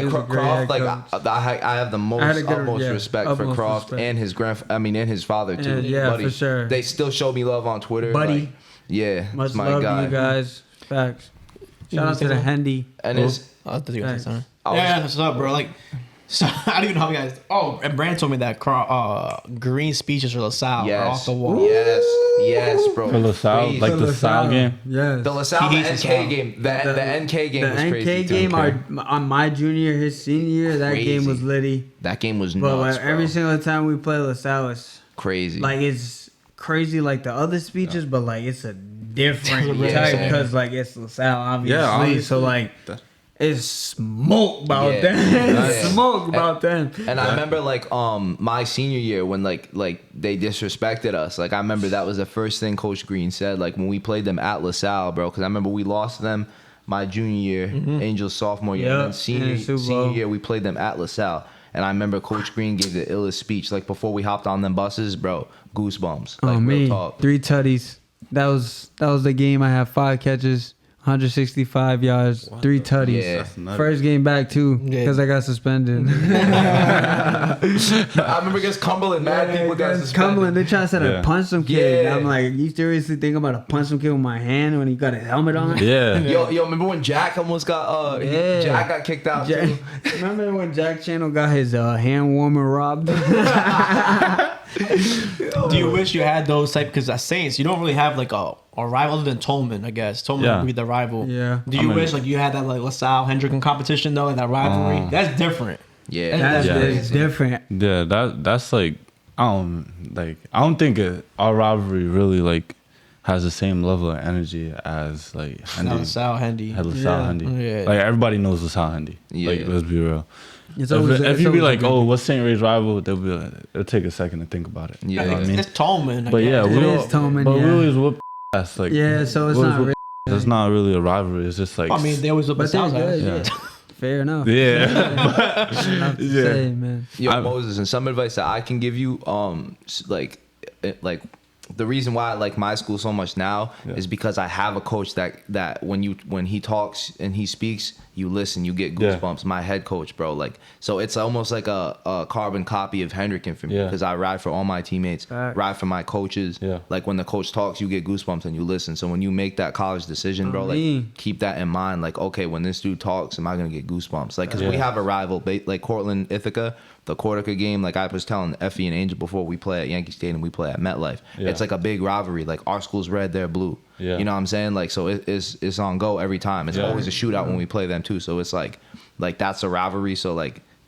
Speaker 2: Croft, I have the utmost respect for Croft and his and his father too.
Speaker 3: Yeah, for sure.
Speaker 2: They still show me love on Twitter.
Speaker 3: Buddy.
Speaker 2: Much
Speaker 3: my love guy. To you guys. Facts. Shout out to the Hendy.
Speaker 2: And his
Speaker 1: yeah, what's up, bro? So I don't even know how you guys. Oh, and Brandon told me that Green speeches for LaSalle are off the wall.
Speaker 2: Yes, bro.
Speaker 4: For LaSalle, the LaSalle game.
Speaker 3: Yes.
Speaker 2: The LaSalle NK game. The NK game was crazy.
Speaker 3: The NK game on my junior year, his senior year, that game was litty.
Speaker 2: That game was nuts, bro.
Speaker 3: Every single time we play LaSalle, it's
Speaker 2: crazy.
Speaker 3: It's crazy like the other speeches, but it's a different type because it's LaSalle, obviously. Yeah, obviously. So it's smoke about them. It's smoke about them.
Speaker 2: And I remember my senior year when they disrespected us. I remember that was the first thing Coach Green said. When we played them at LaSalle, bro. Because I remember we lost them my junior year, Angels sophomore year, and then senior year we played them at LaSalle. And I remember Coach Green gave the illest speech. Before we hopped on them buses, bro, goosebumps. Real talk.
Speaker 3: 3 tutties. That was the game. I had 5 catches. 165 yards, 3 tutties.
Speaker 2: Yeah.
Speaker 3: First game back too, because I got suspended.
Speaker 2: I remember against Cumberland, mad people got suspended.
Speaker 3: Cumberland, they trying to say I punch some kid. Yeah. I'm like, you seriously think I'm about to punch some kid with my hand when he got his helmet on?
Speaker 4: Yeah.
Speaker 2: Yo, remember when Jack almost got Jack got kicked out too?
Speaker 3: Remember when Jack Channel got his hand warmer robbed?
Speaker 1: Do you wish you had those type? Because at Saints, you don't really have a rival other than Tolman, I guess. Tolman would be the rival.
Speaker 3: Yeah.
Speaker 1: Do you wish you had that LaSalle Hendricken competition though, and that rivalry? That's different.
Speaker 2: Yeah.
Speaker 3: That's different.
Speaker 4: Yeah, that's I don't think our rivalry really has the same level of energy as Hendy.
Speaker 1: LaSalle Hendy.
Speaker 4: Yeah. Everybody knows LaSalle Hendy.
Speaker 2: Yeah.
Speaker 4: Let's be real.
Speaker 3: If
Speaker 4: you be what's St. Ray's rival? They'll be it'll take a second to think about it.
Speaker 2: Yeah,
Speaker 4: you know what I mean?
Speaker 1: It's Tolman.
Speaker 4: But yeah,
Speaker 3: we
Speaker 4: always whoop ass.
Speaker 3: So it's not really.
Speaker 4: It's not really a rivalry. It's just
Speaker 1: I mean, they always whip us out.
Speaker 3: Yeah. Fair enough.
Speaker 4: Yeah.
Speaker 3: Enough to say, man.
Speaker 2: Yo, Moses, and some advice that I can give you, the reason why I like my school so much now is because I have a coach that when he talks and he speaks, you listen, you get goosebumps. My head coach, bro. So it's almost like a carbon copy of Hendricken for me because I ride for all my teammates, ride for my coaches.
Speaker 4: Yeah.
Speaker 2: When the coach talks, you get goosebumps and you listen. So when you make that college decision, bro, keep that in mind. Okay, when this dude talks, am I gonna get goosebumps? Because we have a rival, Cortland Ithaca. The Cortica game, I was telling Effie and Angel before, we play at Yankee Stadium, we play at MetLife. Yeah. It's a big rivalry. Our school's red, they're blue.
Speaker 4: Yeah.
Speaker 2: You know what I'm saying? So it's on go every time. It's always a shootout when we play them too. So it's that's a rivalry. So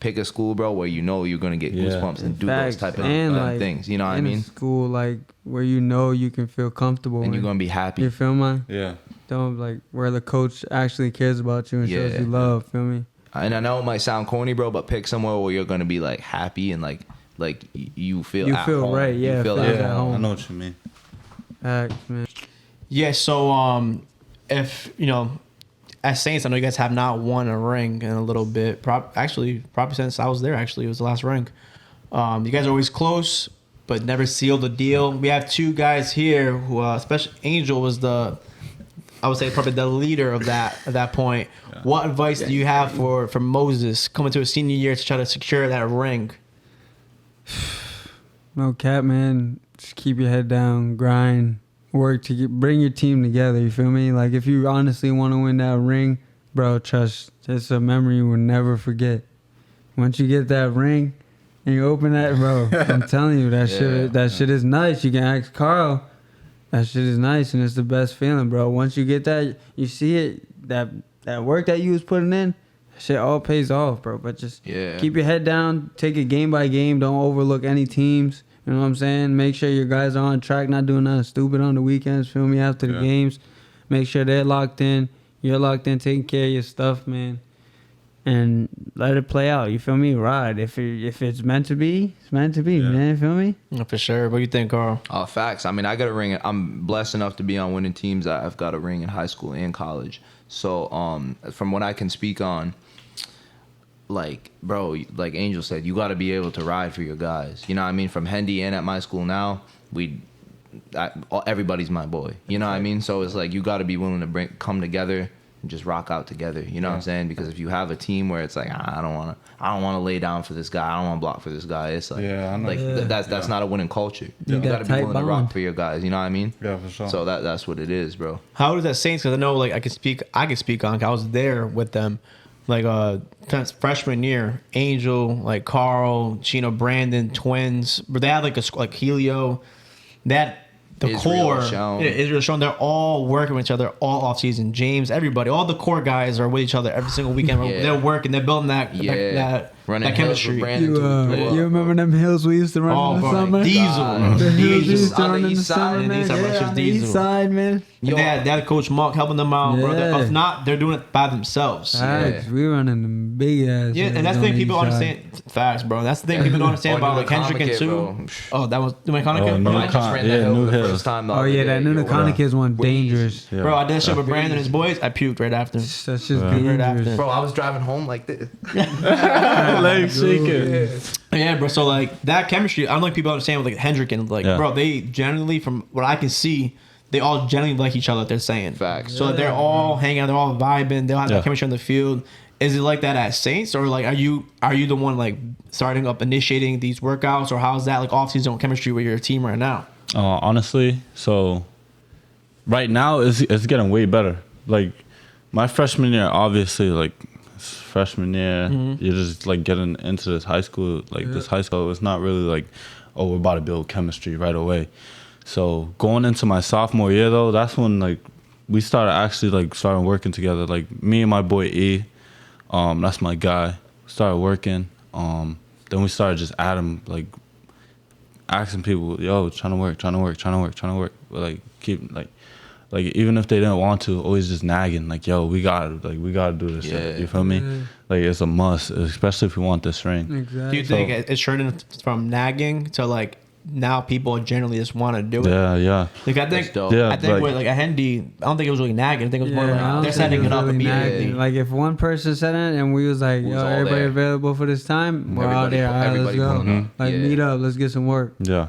Speaker 2: pick a school, bro, where you know you're gonna get goosebumps and do those type of things. You know what I mean?
Speaker 3: In a school like where you know you can feel comfortable
Speaker 2: And you're gonna be happy.
Speaker 3: You feel me?
Speaker 4: Yeah.
Speaker 3: Don't like where the coach actually cares about you and shows you love. Feel me?
Speaker 2: And I know it might sound corny, bro, but pick somewhere where you're gonna be like happy and like you feel at home.
Speaker 3: Right, yeah.
Speaker 2: You feel
Speaker 3: at home.
Speaker 4: I know what you mean.
Speaker 3: Facts, man.
Speaker 1: Yeah, so if as Saints, I know you guys have not won a ring in a little bit. Probably since I was there. Actually, it was the last ring. You guys are always close, but never sealed the deal. We have two guys here who, especially Angel, was I would say probably the leader of that at that point. Yeah. What advice do you have for Moses coming to his senior year to try to secure that ring?
Speaker 3: No cap, man. Just keep your head down, grind, work to bring your team together. You feel me? Like if you honestly want to win that ring, bro, trust. It's a memory you will never forget. Once you get that ring and you open that, bro, I'm telling you that shit is nice. You can ask Carl. That shit is nice and it's the best feeling, bro. Once you get that, you see it, that work that you was putting in, shit all pays off, bro. But just keep your head down, take it game by game. Don't overlook any teams. You know what I'm saying? Make sure your guys are on track, not doing nothing stupid on the weekends. Feel me? After the games, make sure they're locked in. You're locked in, taking care of your stuff, man. And let it play out. You feel me? Ride. If it's meant to be, it's meant to be, man. Feel me?
Speaker 1: Yeah, for sure. What do you think, Carl?
Speaker 2: Facts. I mean, I got a ring. I'm blessed enough to be on winning teams. I've got a ring in high school and college. So, from what I can speak on, like, bro, like Angel said, you got to be able to ride for your guys. You know what I mean? From Hendy and at my school now, everybody's my boy. You know what I mean? So it's like you got to be willing to come together and just rock out together. You know what I'm saying? Because if you have a team where it's like, I don't want to lay down for this guy. I don't want to block for this guy. It's like, that's not a winning culture. You got to be willing to rock for your guys. You know what I mean?
Speaker 4: Yeah, for sure.
Speaker 2: So that's what it is, bro.
Speaker 1: How is that Saints? Because I know, like, I can speak on. I was there with them, like, freshman year. Angel, like Carl, Chino, Brandon, twins. But they had like Helio. That. The core, Israel Sean, they're all working with each other all off season. James, everybody, all the core guys are with each other every single weekend. They're working, they're building that chemistry.
Speaker 3: You remember them hills we used to run in the summer?
Speaker 1: Diesel.
Speaker 3: The hills we used to
Speaker 2: on
Speaker 3: run
Speaker 2: the
Speaker 3: in the
Speaker 2: east side.
Speaker 3: summer, man.
Speaker 1: On the
Speaker 3: East side, man.
Speaker 1: They had Coach Mark helping them out, bro. If not, they're doing it by themselves.
Speaker 3: Facts. We running them big ass.
Speaker 1: Yeah, and that's the thing people don't understand. Facts, bro. That's the thing people don't understand about like Hendrick and two. Oh, that was New McConaughey?
Speaker 2: I just ran that hill the first time.
Speaker 3: Oh yeah, that New McConaughey's one dangerous.
Speaker 1: Bro, I did that shit with Brandon and his boys. I puked right after.
Speaker 3: That's just dangerous.
Speaker 2: Bro, I was driving home like this.
Speaker 4: Legs shaking.
Speaker 1: Yeah, bro. So like that chemistry, I don't think people understand with like Hendrick and like, bro, they generally, from what I can see, they all generally like each other. They're saying
Speaker 2: facts.
Speaker 1: So they're all hanging out, they're all vibing. They'll have that chemistry on the field. Is it like that at Saints, or like are you the one like starting up initiating these workouts, or how's that like off season chemistry with your team right now?
Speaker 4: Honestly, so right now it's getting way better. Like my freshman year, obviously, like freshman year, you're just like getting into this high school, this high school. It's not really like, oh, we're about to build chemistry right away. So going into my sophomore year though, that's when like we started working together. Like me and my boy E, that's my guy. Started working. Then we started just adding, like asking people, yo, trying to work. But like keep like even if they didn't want to, always just nagging, like, yo, we gotta do this shit. You feel me? Like it's a must, especially if we want this ring.
Speaker 3: Exactly.
Speaker 1: Do you think it's turning from nagging to like now people generally just want to do it?
Speaker 4: Yeah.
Speaker 1: Like I think
Speaker 4: like,
Speaker 1: with like a Hendy, I don't think it was really nagging. I think it was more like they're setting it up immediately.
Speaker 3: Like if one person said it and we was like, yo, everybody available for this time? We're out there. All right, let's go. Like meet up. Let's get some work.
Speaker 4: Yeah.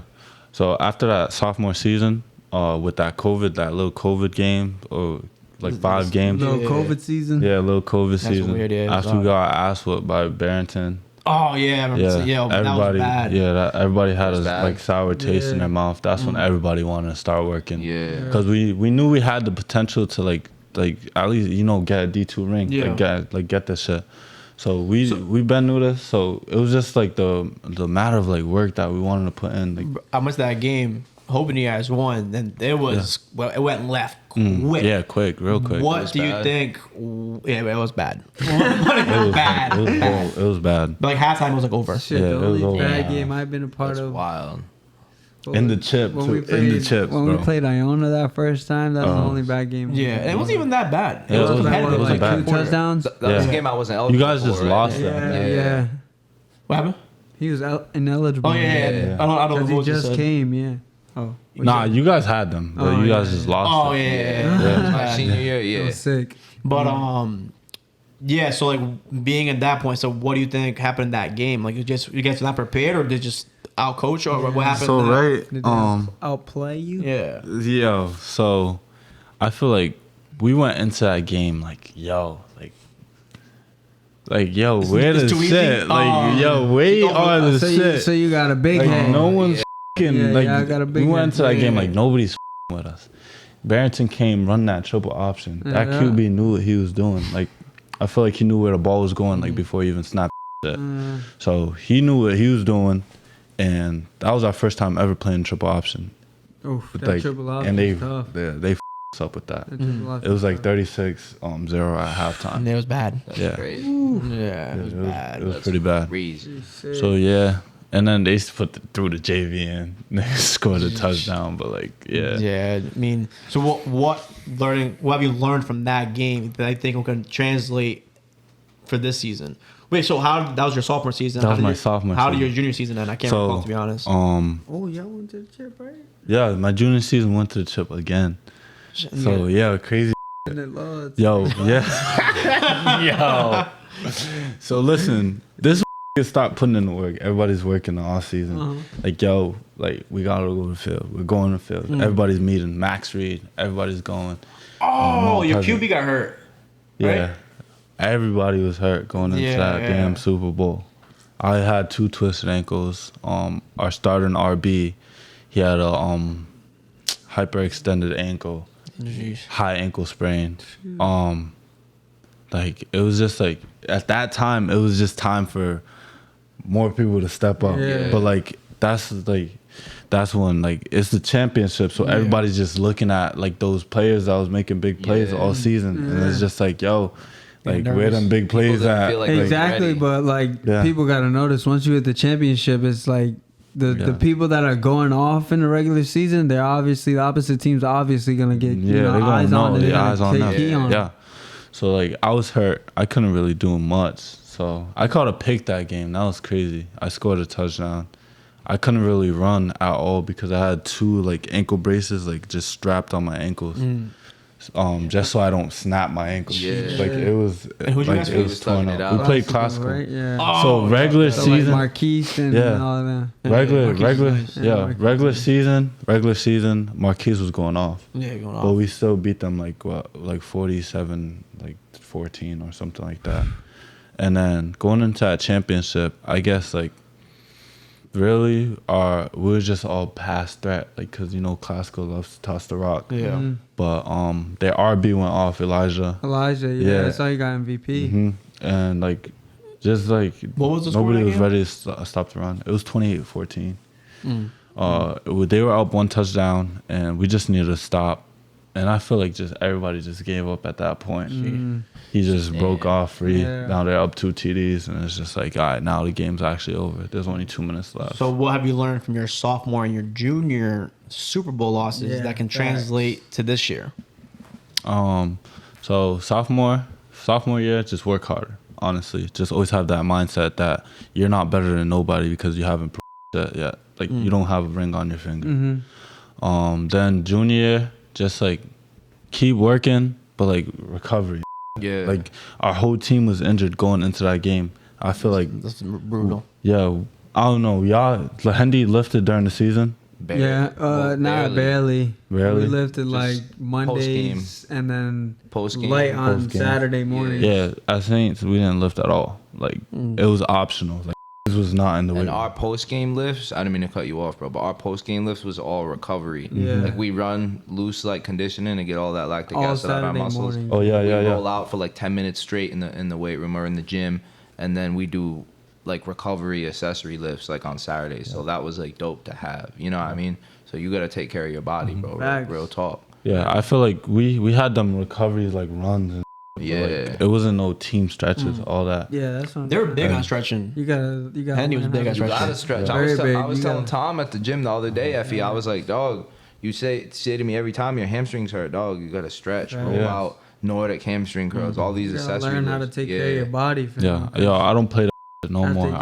Speaker 4: So after that sophomore season, with that little COVID game, or like 5 games.
Speaker 3: Little COVID season.
Speaker 4: Yeah, little COVID season.
Speaker 1: Weird, yeah,
Speaker 4: after we got our ass whooped by Barrington.
Speaker 1: Oh yeah, I remember. Yeah, that was bad.
Speaker 4: Yeah, everybody had a like sour taste in their mouth. That's when everybody wanted to start working. Yeah, because we knew we had the potential to like at least get a D2 ring. Yeah. Like get this shit. So we been knew this. So it was just like the matter of like work that we wanted to put in. Like,
Speaker 1: I missed that game. hoping you guys won, then it went left quick.
Speaker 4: Yeah, quick, real quick.
Speaker 1: What do you think? Yeah, it was bad. It
Speaker 4: was bad.
Speaker 1: But like halftime was like over.
Speaker 3: Shit,
Speaker 4: Yeah,
Speaker 3: the
Speaker 4: it was
Speaker 3: only
Speaker 4: over.
Speaker 3: bad game I've been a part
Speaker 2: That's
Speaker 3: of.
Speaker 2: wild.
Speaker 4: In the chip,
Speaker 3: when
Speaker 4: too.
Speaker 3: we
Speaker 4: In
Speaker 3: played,
Speaker 4: the chips,
Speaker 3: when
Speaker 4: bro.
Speaker 3: we played Iona that first time, that was the only bad game.
Speaker 1: Yeah, and it wasn't even that bad.
Speaker 4: Yeah,
Speaker 1: It was
Speaker 4: it wasn't-
Speaker 1: competitive.
Speaker 4: it wasn't
Speaker 1: Like
Speaker 4: bad.
Speaker 3: 2 touchdowns.
Speaker 2: That was a
Speaker 4: Yeah.
Speaker 2: game I wasn't
Speaker 4: You
Speaker 2: eligible
Speaker 4: guys just
Speaker 2: for, right?
Speaker 4: lost
Speaker 3: Yeah,
Speaker 4: that.
Speaker 3: yeah.
Speaker 1: What happened?
Speaker 3: He was ineligible.
Speaker 1: Oh yeah.
Speaker 2: Yeah.
Speaker 1: I don't know
Speaker 3: Because
Speaker 1: what
Speaker 3: he
Speaker 1: you
Speaker 3: just
Speaker 1: said.
Speaker 3: came. Yeah. Oh.
Speaker 4: Nah, you guys had them, but
Speaker 3: Oh,
Speaker 4: you guys
Speaker 3: yeah,
Speaker 4: just
Speaker 3: yeah.
Speaker 4: lost
Speaker 1: Oh
Speaker 4: it.
Speaker 1: yeah.
Speaker 2: My senior year,
Speaker 3: It
Speaker 2: yeah.
Speaker 3: was sick.
Speaker 1: But yeah. So like being at that point, so what do you think happened in that game? Like you guys not prepared, or did just out coach, or what happened?
Speaker 4: So
Speaker 1: there?
Speaker 3: Did they outplay you?
Speaker 1: Yeah.
Speaker 4: Yo, so I feel like we went into that game like, yo, yo, where
Speaker 1: it's
Speaker 4: the
Speaker 1: too easy?
Speaker 4: shit? Like, yo, where are the
Speaker 3: So
Speaker 4: shit?
Speaker 3: you got a big
Speaker 4: Like,
Speaker 3: head.
Speaker 4: no one's fucking,
Speaker 3: Yeah,
Speaker 4: like,
Speaker 3: yeah, I got a big
Speaker 4: we went
Speaker 3: head.
Speaker 4: into that game
Speaker 1: Yeah.
Speaker 4: like nobody's with us. Barrington came, run that triple option. That
Speaker 3: Yeah.
Speaker 4: QB knew what he was doing. Like, I feel like he knew where the ball was going, like, before he even snapped it. So he knew what he was doing, and that was our first time ever playing triple option.
Speaker 3: Oof, that
Speaker 4: Like,
Speaker 3: triple option
Speaker 4: and they
Speaker 3: was tough.
Speaker 4: they us up with that.
Speaker 3: That triple option
Speaker 4: It was like
Speaker 3: tough.
Speaker 4: 36-0 at halftime.
Speaker 1: And it was bad.
Speaker 4: Yeah.
Speaker 2: Crazy.
Speaker 1: Yeah, it was
Speaker 4: It
Speaker 1: bad.
Speaker 4: was pretty bad.
Speaker 2: Crazy.
Speaker 4: So yeah, and then they threw the JV in. They scored a touchdown, but like
Speaker 1: Yeah, I mean, so what have you learned from that game that I think we can translate for this season? Wait, so that was your sophomore season?
Speaker 4: That
Speaker 1: How
Speaker 4: was
Speaker 1: did
Speaker 4: my
Speaker 1: your-
Speaker 4: sophomore
Speaker 1: How did
Speaker 4: season.
Speaker 1: your junior season end? I can't
Speaker 4: So
Speaker 1: recall, to be honest.
Speaker 3: Oh, y'all went to the chip, right?
Speaker 4: yeah, my junior season went to the chip again. So yeah, crazy.
Speaker 3: And they lost.
Speaker 4: Yo, yeah, yo. So listen, this stop putting in the work. Everybody's working the off season. Like yo, like we gotta go to the field. We're going to the field. Everybody's meeting. Max Reed. Everybody's going.
Speaker 1: Your
Speaker 4: present.
Speaker 1: QB got hurt.
Speaker 4: Yeah.
Speaker 1: Right?
Speaker 4: Everybody was hurt going into that damn Super Bowl. I had 2 twisted ankles. Our starter in RB, he had a hyperextended ankle,
Speaker 1: Jeez.
Speaker 4: high ankle sprain. Like it was just like at that time, it was just time for more people to step up.
Speaker 3: Yeah.
Speaker 4: But like that's when like it's the championship, so everybody's just looking at like those players that was making big plays all season, and it's just like yo, like where them big plays
Speaker 2: didn't
Speaker 4: at?
Speaker 2: feel like
Speaker 3: Exactly,
Speaker 2: ready.
Speaker 3: but like
Speaker 4: Yeah.
Speaker 3: people got to notice once you hit the championship, it's like the people that are going off in the regular season, they're obviously the opposite team's obviously gonna get
Speaker 4: they're gonna
Speaker 3: eyes
Speaker 4: know.
Speaker 3: on it.
Speaker 4: Yeah, eyes on
Speaker 3: take
Speaker 4: them.
Speaker 3: key on
Speaker 4: Yeah. So like I was hurt. I couldn't really do much. So I caught a pick that game. That was crazy. I scored a touchdown. I couldn't really run at all because I had 2 like ankle braces like just strapped on my ankles. Just so I don't snap my ankles.
Speaker 2: Yeah.
Speaker 4: Like it was
Speaker 1: who'd you
Speaker 4: like
Speaker 1: guys
Speaker 4: it
Speaker 1: play?
Speaker 4: was torn
Speaker 2: Tugging it
Speaker 4: up.
Speaker 2: out.
Speaker 4: We played classical.
Speaker 3: right? Yeah.
Speaker 4: So regular
Speaker 3: So like
Speaker 4: season
Speaker 3: Marquise and
Speaker 4: Yeah.
Speaker 3: all of that.
Speaker 4: regular
Speaker 1: Marquise is nice.
Speaker 3: Yeah,
Speaker 4: yeah,
Speaker 3: Marquise
Speaker 4: regular season Marquise was going off.
Speaker 1: Yeah, going
Speaker 4: But
Speaker 1: off.
Speaker 4: we still beat them like 47, like 14 or something like that. And then going into that championship, I guess like really we were just all past threat, like because classical loves to toss the rock.
Speaker 1: Yeah.
Speaker 4: But their RB went off, Elijah.
Speaker 3: Elijah,
Speaker 4: Yeah.
Speaker 3: that's how he got MVP.
Speaker 4: And like just like
Speaker 1: What was the score
Speaker 4: nobody
Speaker 1: that
Speaker 4: was
Speaker 1: game?
Speaker 4: ready to stop the run. It was 28-14. They were up 1 touchdown, and we just needed to stop. And I feel like just everybody just gave up at that point. He just broke off free.
Speaker 3: Yeah.
Speaker 4: Now they're up 2 TDs, and it's just like, all right, now the game's actually over. There's only 2 minutes left.
Speaker 1: So what have you learned from your sophomore and your junior Super Bowl losses
Speaker 3: Yeah,
Speaker 1: that can
Speaker 3: facts.
Speaker 1: translate to this year?
Speaker 4: So sophomore year, just work harder. Honestly, just always have that mindset that you're not better than nobody because you haven't proved that yet. Like you don't have a ring on your finger. Then junior year, just like keep working, but like recovery.
Speaker 2: Yeah.
Speaker 4: Like our whole team was injured going into that game. I feel like
Speaker 1: That's brutal.
Speaker 4: yeah, I don't know. Y'all, Hendy lifted during the season.
Speaker 3: Yeah,
Speaker 2: Well,
Speaker 3: not barely.
Speaker 4: Barely?
Speaker 3: We lifted like
Speaker 2: Just
Speaker 3: Mondays and then
Speaker 2: Post-game.
Speaker 3: late on
Speaker 4: Post-game.
Speaker 3: Saturday morning.
Speaker 4: Yeah, at Saints we didn't lift at all. Like it was optional. Like this was not in the
Speaker 2: And
Speaker 4: way.
Speaker 2: our post game lifts, I didn't mean to cut you off, bro, but our post game lifts was all recovery.
Speaker 3: Yeah.
Speaker 2: Like we run loose like conditioning and get all that lactic
Speaker 3: All
Speaker 2: acid out of our
Speaker 3: Saturday
Speaker 2: muscles.
Speaker 3: morning.
Speaker 4: Oh yeah,
Speaker 2: We
Speaker 4: yeah,
Speaker 2: roll
Speaker 4: yeah.
Speaker 2: out for like 10 minutes straight in the weight room or in the gym, and then we do like recovery accessory lifts like on Saturdays. So that was like dope to have. You know what I mean? So you gotta take care of your body, bro. Real talk.
Speaker 4: Yeah, I feel like we had them recoveries like runs and
Speaker 2: Yeah,
Speaker 4: like, it wasn't no team stretches, all that.
Speaker 3: Yeah, that's what
Speaker 1: They were big on stretching.
Speaker 3: You gotta.
Speaker 1: Henny was big on
Speaker 2: you
Speaker 1: stretching.
Speaker 2: gotta stretch.
Speaker 3: Yeah.
Speaker 2: I was telling Tom at the gym the other day, Effie, I was like, dog, you say to me every time your hamstrings hurt, dog, you gotta stretch, roll out, Nordic hamstring curls, all these
Speaker 3: You gotta
Speaker 2: accessories.
Speaker 3: learn how to take care of your body.
Speaker 4: Yeah, yo, I don't play that no more.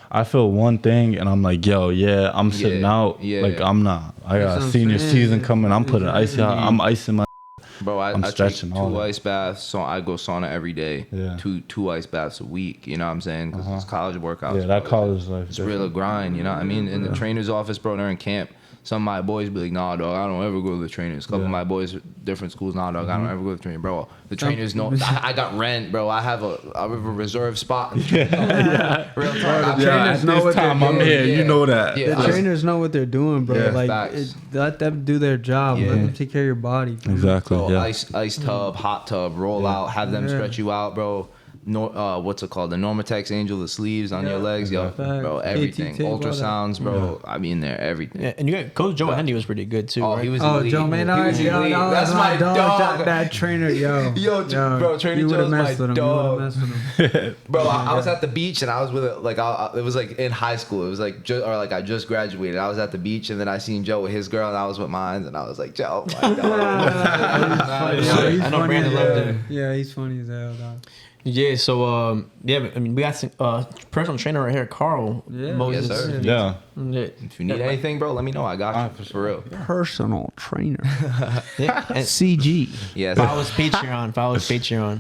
Speaker 4: I feel one thing and I'm like, yo, I'm sitting out. Like I'm not. I got senior season coming. I'm putting ice out. I'm icing my.
Speaker 2: Bro, I
Speaker 4: stretching
Speaker 2: take 2 ice baths, so I go sauna every day.
Speaker 4: Yeah.
Speaker 2: Two ice baths a week. You know what I'm saying? Because it's college workouts.
Speaker 4: Yeah, that college life.
Speaker 2: It's real grind. You know what I mean? In the trainer's office, bro, during camp, some of my boys be like, nah, dog, I don't ever go to the trainers. A couple of my boys, different schools, nah, dog, I don't ever go to the trainer. Bro, the trainers know. I got rent, bro. I have a reserved spot. Real talk.
Speaker 3: Trainers know what
Speaker 4: time
Speaker 3: they're
Speaker 4: I'm
Speaker 3: doing.
Speaker 4: here, you know that.
Speaker 3: The trainers know what they're doing, bro.
Speaker 2: Yeah,
Speaker 3: like, let them do their job. Let them take care of your body.
Speaker 4: Exactly.
Speaker 2: Bro, ice tub, hot tub, roll out, have them stretch you out, bro. What's it called? The Normatex Angel, the sleeves on your legs, yo, bro, everything. Ultrasounds, bro. I mean, there, everything.
Speaker 1: Yeah, and you got Coach Joe Hendy was pretty good too. Right?
Speaker 2: He was
Speaker 3: Oh,
Speaker 2: elite.
Speaker 3: Joe Maynard,
Speaker 2: He was elite.
Speaker 3: that's my
Speaker 2: dog.
Speaker 3: That trainer, yo,
Speaker 2: bro, Trainer Joe's my dog. Bro, I was
Speaker 3: God.
Speaker 2: at the beach and I was with it. Like, it was like in high school. It was like, I just graduated. I was at the beach and then I seen Joe with his girl and I was with mine and I was like, Joe, my dog.
Speaker 1: I know Brandon loved him.
Speaker 3: Yeah, he's funny as hell, dog.
Speaker 1: Yeah, so I mean, we got some personal trainer right here, Carl.
Speaker 3: Yeah.
Speaker 1: Moses.
Speaker 2: Yes, sir.
Speaker 4: Yeah.
Speaker 1: Yeah.
Speaker 2: If you need anything, bro, let me know. I got you for real.
Speaker 3: Personal trainer.
Speaker 1: Yeah. And
Speaker 3: CG.
Speaker 2: Yes.
Speaker 1: follow his Patreon.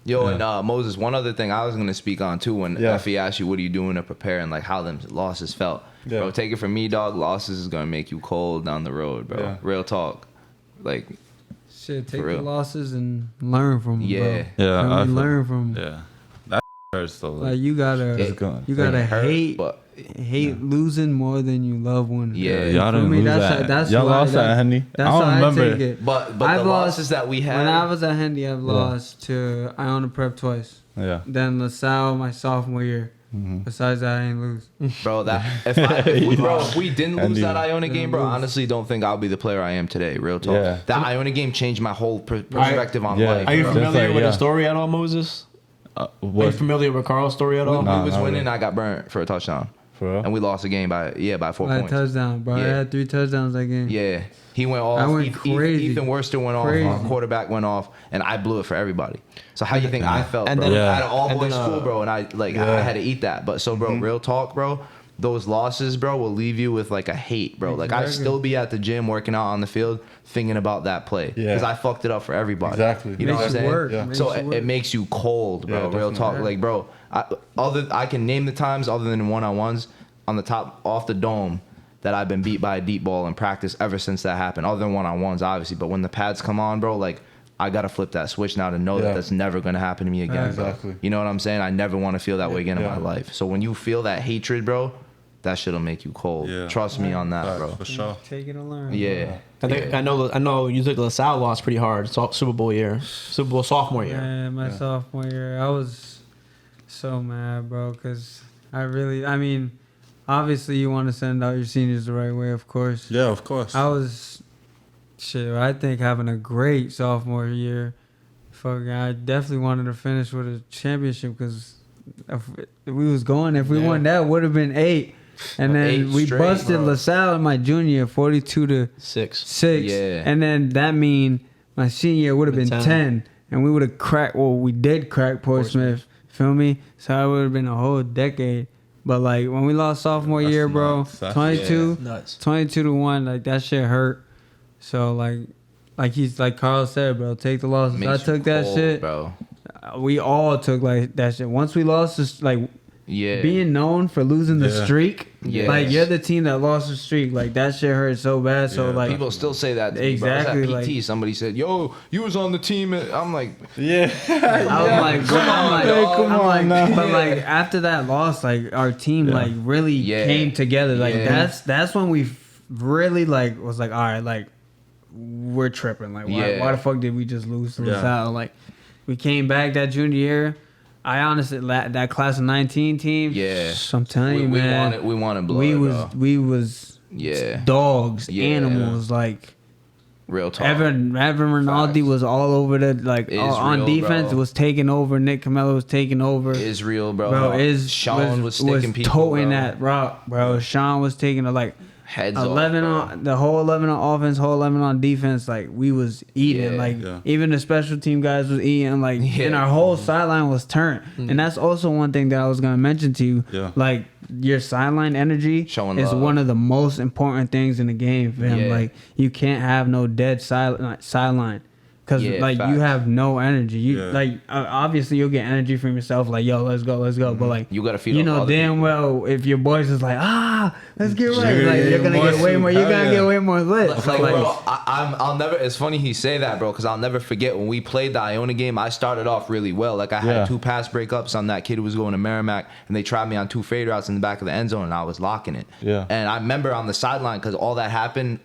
Speaker 2: Yo, and Moses, one other thing I was gonna speak on too when Effie asked you what are you doing to prepare and like how them losses felt.
Speaker 4: Yeah.
Speaker 2: Bro, take it from me, dog. Losses is gonna make you cold down the road, bro.
Speaker 4: Yeah.
Speaker 2: Real talk. Like,
Speaker 3: Shit, take
Speaker 2: For
Speaker 3: the
Speaker 2: real.
Speaker 3: losses and learn from them,
Speaker 2: Yeah.
Speaker 3: bro.
Speaker 4: Yeah,
Speaker 3: And
Speaker 4: I feel-
Speaker 3: learn from them.
Speaker 4: Yeah. That hurts though.
Speaker 3: Like you gotta,
Speaker 4: It's gone.
Speaker 3: you gotta
Speaker 2: hurt,
Speaker 3: hate
Speaker 2: but
Speaker 3: losing more than you love winning.
Speaker 2: Yeah.
Speaker 4: y'all
Speaker 3: For
Speaker 4: didn't
Speaker 3: me,
Speaker 4: lose
Speaker 3: that's
Speaker 4: that.
Speaker 3: that's
Speaker 4: Y'all
Speaker 3: why
Speaker 4: lost that, Henny.
Speaker 3: That's
Speaker 4: I
Speaker 3: how
Speaker 4: don't
Speaker 3: I
Speaker 4: remember.
Speaker 3: take it.
Speaker 2: but
Speaker 3: I've
Speaker 2: the
Speaker 3: lost-
Speaker 2: losses that we had.
Speaker 3: When I was at Hendy, I've lost to Iona Prep twice.
Speaker 4: Yeah.
Speaker 3: Then LaSalle my sophomore year. Besides that, I ain't lose.
Speaker 2: Bro, if we didn't lose that Iona game, bro, I honestly don't think I'll be the player I am today. Real talk.
Speaker 4: Yeah.
Speaker 2: That Iona game changed my whole perspective on
Speaker 4: Yeah.
Speaker 2: life.
Speaker 1: Are you
Speaker 2: bro.
Speaker 1: familiar
Speaker 4: like,
Speaker 1: with
Speaker 4: yeah.
Speaker 1: the story at all, Moses? Are you
Speaker 4: What?
Speaker 1: familiar with Carl's story at all?
Speaker 2: We
Speaker 4: Nah,
Speaker 2: was
Speaker 4: not
Speaker 2: winning.
Speaker 4: really.
Speaker 2: I got burnt for a touchdown,
Speaker 4: For real?
Speaker 2: and we lost the game by 4
Speaker 3: I had
Speaker 2: points.
Speaker 3: touchdown, bro. I
Speaker 2: Yeah.
Speaker 3: had 3 touchdowns that game.
Speaker 2: Yeah, he went off.
Speaker 3: I went crazy.
Speaker 2: Ethan Worcester went
Speaker 3: Crazy.
Speaker 2: off. Quarterback went off, and I blew it for everybody. So how you think I felt,
Speaker 1: and
Speaker 2: bro?
Speaker 1: then-
Speaker 2: At an all
Speaker 1: and
Speaker 2: boys
Speaker 1: then,
Speaker 2: school, bro, and I had to eat that. But so, bro, real talk, bro. Those losses, bro, will leave you with like a hate, bro. Like I
Speaker 3: Exactly.
Speaker 2: still be at the gym working out on the field, thinking about that play
Speaker 4: Yeah.
Speaker 2: because I fucked it up for everybody.
Speaker 4: Exactly.
Speaker 2: You know what I'm
Speaker 3: Makes you
Speaker 2: saying?
Speaker 3: work.
Speaker 4: Yeah.
Speaker 3: Makes
Speaker 2: So
Speaker 3: you work.
Speaker 2: it makes you cold, bro.
Speaker 4: Yeah,
Speaker 2: Real
Speaker 4: definitely.
Speaker 2: talk, like, bro. I can name the times other than one-on-ones on the top off the dome that I've been beat by a deep ball in practice ever since that happened. Other than one-on-ones, obviously. But when the pads come on, bro, like I gotta flip that switch now to know that
Speaker 4: Yeah.
Speaker 2: that's never gonna happen to me again, bro.
Speaker 4: Exactly.
Speaker 2: You know what I'm saying? I never want to feel that way again in
Speaker 4: Yeah.
Speaker 2: my life. So when you feel that hatred, bro, that shit'll make you cold.
Speaker 4: Yeah.
Speaker 2: Trust me on that, bro.
Speaker 4: For sure.
Speaker 3: Take it and learn.
Speaker 2: Yeah.
Speaker 1: I think I know you took the LaSalle loss pretty hard. Super Bowl year, Super Bowl sophomore year.
Speaker 3: Man, my sophomore year, I was so mad, bro, because I mean, obviously you want to send out your seniors the right way, of course.
Speaker 4: Yeah, of course.
Speaker 3: I was, I think having a great sophomore year. I definitely wanted to finish with a championship because if we won that, would have been 8. And then
Speaker 2: 8
Speaker 3: we
Speaker 2: straight,
Speaker 3: busted
Speaker 2: bro.
Speaker 3: LaSalle in my junior year, 42-6.
Speaker 1: 6.
Speaker 2: Yeah.
Speaker 3: And then that mean my senior year would have been
Speaker 1: 10.
Speaker 3: 10. And we would have cracked, we did crack Portsmouth. Feel me? So it would have been a whole decade. But like when we lost sophomore
Speaker 4: That's
Speaker 3: year, bro,
Speaker 4: nuts. That's-
Speaker 1: nuts.
Speaker 3: 22-1, like that shit hurt. So like Carl said, bro, take the losses.
Speaker 2: Makes
Speaker 3: I
Speaker 2: you
Speaker 3: took that
Speaker 2: cold,
Speaker 3: shit.
Speaker 2: bro.
Speaker 3: We all took like that shit. Once we lost this, like
Speaker 2: Yeah.
Speaker 3: being known for losing the
Speaker 4: Yeah.
Speaker 3: streak,
Speaker 2: Yes.
Speaker 3: like you're the team that lost the streak. Like that shit hurt so bad. So
Speaker 4: Yeah.
Speaker 3: like
Speaker 2: People still say that to me, bro. I
Speaker 3: Exactly,
Speaker 2: was at
Speaker 3: like-
Speaker 2: PT, somebody said, "Yo, you was on the team." I'm like,
Speaker 4: Yeah.
Speaker 3: I was like, bro,
Speaker 2: come
Speaker 3: I'm like, but
Speaker 2: Yeah.
Speaker 3: like after that loss, like our team like really
Speaker 2: Yeah.
Speaker 3: came together. Like
Speaker 2: Yeah.
Speaker 3: that's when we really like was like, all right, like we're tripping. Like why
Speaker 2: Yeah.
Speaker 3: the fuck did we just lose to
Speaker 4: Yeah.
Speaker 3: LaSalle? Like we came back that junior year. I honestly that class of 19 team.
Speaker 2: Yeah.
Speaker 3: I'm telling you, man.
Speaker 2: We wanted blood.
Speaker 3: We was dogs, animals, like.
Speaker 2: Real talk.
Speaker 3: Evan Rinaldi was all over the on defense.
Speaker 2: Bro.
Speaker 3: Was taking over. Nick Camelo was taking over.
Speaker 2: Israel, bro. Sean was sticking people,
Speaker 3: toting
Speaker 2: bro.
Speaker 3: that rock, bro. Sean was taking
Speaker 2: heads
Speaker 3: 11
Speaker 2: off,
Speaker 3: on the whole 11 on offense, whole 11 on defense. Like we was eating. Even the special team guys was eating. And our whole sideline was turned. And that's also one thing that I was gonna mention to you.
Speaker 4: Yeah.
Speaker 3: Like your sideline energy is one of the most important things in the game for him.
Speaker 2: Yeah.
Speaker 3: Like you can't have no dead sideline. Cause you have no energy. Obviously you'll get energy from yourself. Like yo, let's go. But
Speaker 2: you gotta feed.
Speaker 3: You know damn well if your boys is like let's get right. Like you're gonna get way more. You're gonna get way more lit.
Speaker 2: Bro, I'll never. It's funny he say that, bro, because I'll never forget when we played the Iona game. I started off really well. Like I had 2 pass breakups on that kid who was going to Merrimack, and they tried me on 2 fade routes in the back of the end zone, and I was locking it.
Speaker 4: Yeah.
Speaker 2: And I remember on the sideline because all that happened.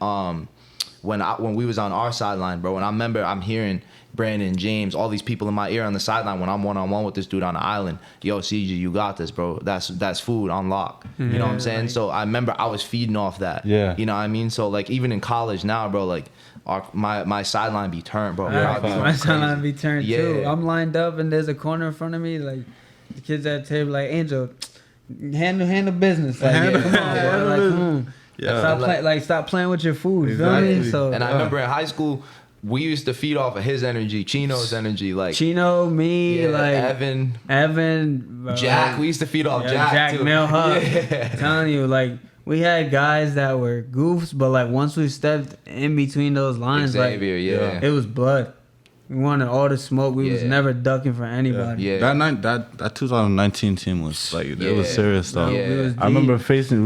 Speaker 2: When we was on our sideline, bro, and I remember I'm hearing Brandon, James, all these people in my ear on the sideline when I'm one-on-one with this dude on the island. Yo, CG, you got this, bro. That's food on lock. You know what I'm saying? So I remember I was feeding off that.
Speaker 4: Yeah.
Speaker 2: You know what I mean? So like even in college now, bro, like my sideline be turned, bro.
Speaker 3: My sideline be turned too.
Speaker 2: Yeah.
Speaker 3: I'm lined up and there's a corner in front of me. Like the kids at the table, like Angel, handle business. Like come on, bro. Like come on.
Speaker 4: Yeah.
Speaker 3: Stop playing with your food. You
Speaker 4: Exactly.
Speaker 3: feel me? So,
Speaker 2: and I remember in high school, we used to feed off of his energy, Chino's energy, like
Speaker 3: Chino, me, Evan, bro,
Speaker 2: Jack. We used to feed off Jack too.
Speaker 3: Mel Huff. Telling you, like we had guys that were goofs, but like once we stepped in between those lines,
Speaker 2: Xavier,
Speaker 3: it was blood. We wanted all the smoke. We was never ducking for anybody.
Speaker 2: Yeah.
Speaker 4: That 2019 team was like it was serious stuff.
Speaker 2: Yeah.
Speaker 4: I remember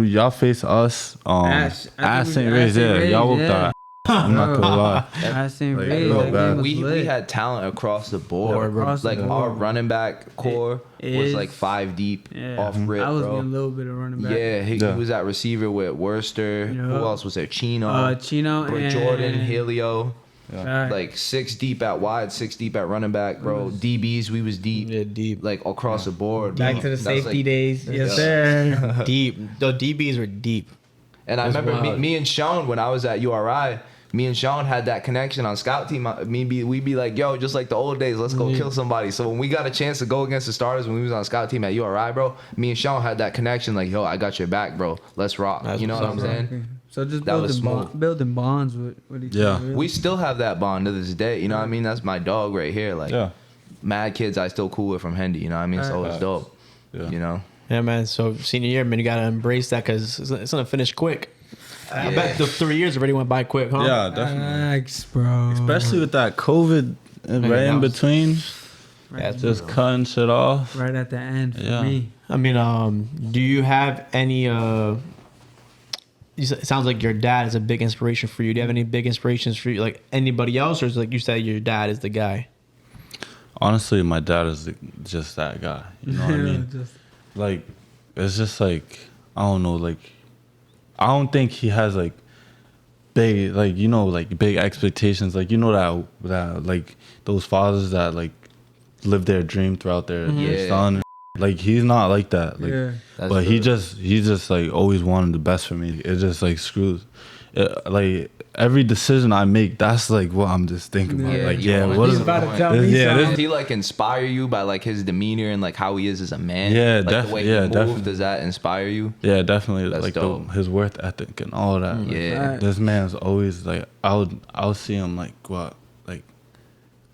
Speaker 4: y'all faced us at St. Ray's. Y'all whooped our. I'm not gonna lie.
Speaker 3: At St.
Speaker 4: Like,
Speaker 3: Ray's,
Speaker 2: we had talent across the board. Our running back core was like 5 deep off rip,
Speaker 3: I was
Speaker 2: bro.
Speaker 3: getting a little bit of running back.
Speaker 2: Yeah, he was at receiver with Worcester. Who else was there? Chino,
Speaker 3: and
Speaker 2: Jordan, Helio.
Speaker 3: Yeah.
Speaker 2: Like 6 deep at wide, 6 deep at running back, bro. DBs, we was deep.
Speaker 1: Yeah, deep.
Speaker 2: Like across the board.
Speaker 3: Back to the safety days. Yes, sir.
Speaker 1: Deep. The DBs were deep.
Speaker 2: And I remember me and Sean, when I was at URI, me and Sean had that connection on scout team. We'd be like, yo, just like the old days, let's go kill somebody. So when we got a chance to go against the starters when we was on scout team at URI, bro, me and Sean had that connection like, yo, I got your back, bro. Let's rock. You know what I'm saying?
Speaker 3: So just
Speaker 2: that
Speaker 3: building bonds with each other. Really.
Speaker 2: We still have that bond to this day. You know what I mean? That's my dog right here. Like, mad kids I still cool with from Hendy. You know what I mean? So it's dope. Yeah. You know?
Speaker 1: Yeah, man. So senior year, man, you got to embrace that because it's going to finish quick. I bet the 3 years already went by quick, huh?
Speaker 4: Yeah, definitely.
Speaker 3: Thanks, bro.
Speaker 4: Especially with that COVID right in between. Just cutting shit off.
Speaker 3: Right at the end for me.
Speaker 1: I mean, do you have any... it sounds like your dad is a big inspiration for you. Do you have any big inspirations for you, like anybody else, or is it like you said your dad is the guy?
Speaker 4: Honestly, my dad is just that guy. You know what I mean? Like, it's just like, I don't know, like, I don't think he has like big, like, you know, like big expectations. Like, you know that like those fathers that like live their dream throughout their son. Like, he's not like that. Like, but he just like always wanted the best for me. It just like screws. Like every decision I make, that's like what I'm just thinking about. Like, what is
Speaker 3: about to tell me?
Speaker 2: Does he like inspire you by like his demeanor and like how he is as a man?
Speaker 4: Yeah,
Speaker 2: like, the way he moves,
Speaker 4: definitely.
Speaker 2: Does that inspire you?
Speaker 4: Yeah, definitely.
Speaker 2: That's
Speaker 4: like
Speaker 2: dope.
Speaker 4: his work ethic and all that.
Speaker 2: Yeah,
Speaker 4: this man's always like I'll see him like what, like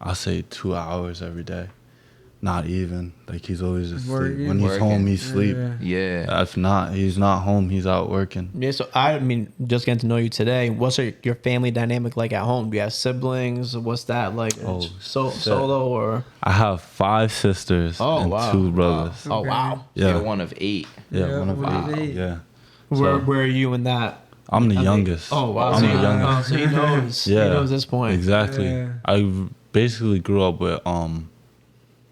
Speaker 4: I'll say 2 hours every day. Not even. Like, he's always just sleep. When he's home, he sleep.
Speaker 2: Yeah.
Speaker 4: If not, he's not home, he's out working.
Speaker 1: Yeah, so I mean, just getting to know you today, what's your family dynamic like at home? Do you have siblings? What's that like? Solo or?
Speaker 4: I have 5 sisters and 2 brothers.
Speaker 1: Wow. Oh, wow.
Speaker 2: Yeah. You're one of 8.
Speaker 4: Yeah, one of 8. Yeah.
Speaker 1: Where are you in that?
Speaker 4: I'm the youngest.
Speaker 1: Oh, wow.
Speaker 4: I'm the youngest.
Speaker 1: So he knows. He knows this point.
Speaker 4: Exactly.
Speaker 3: Yeah.
Speaker 4: I basically grew up with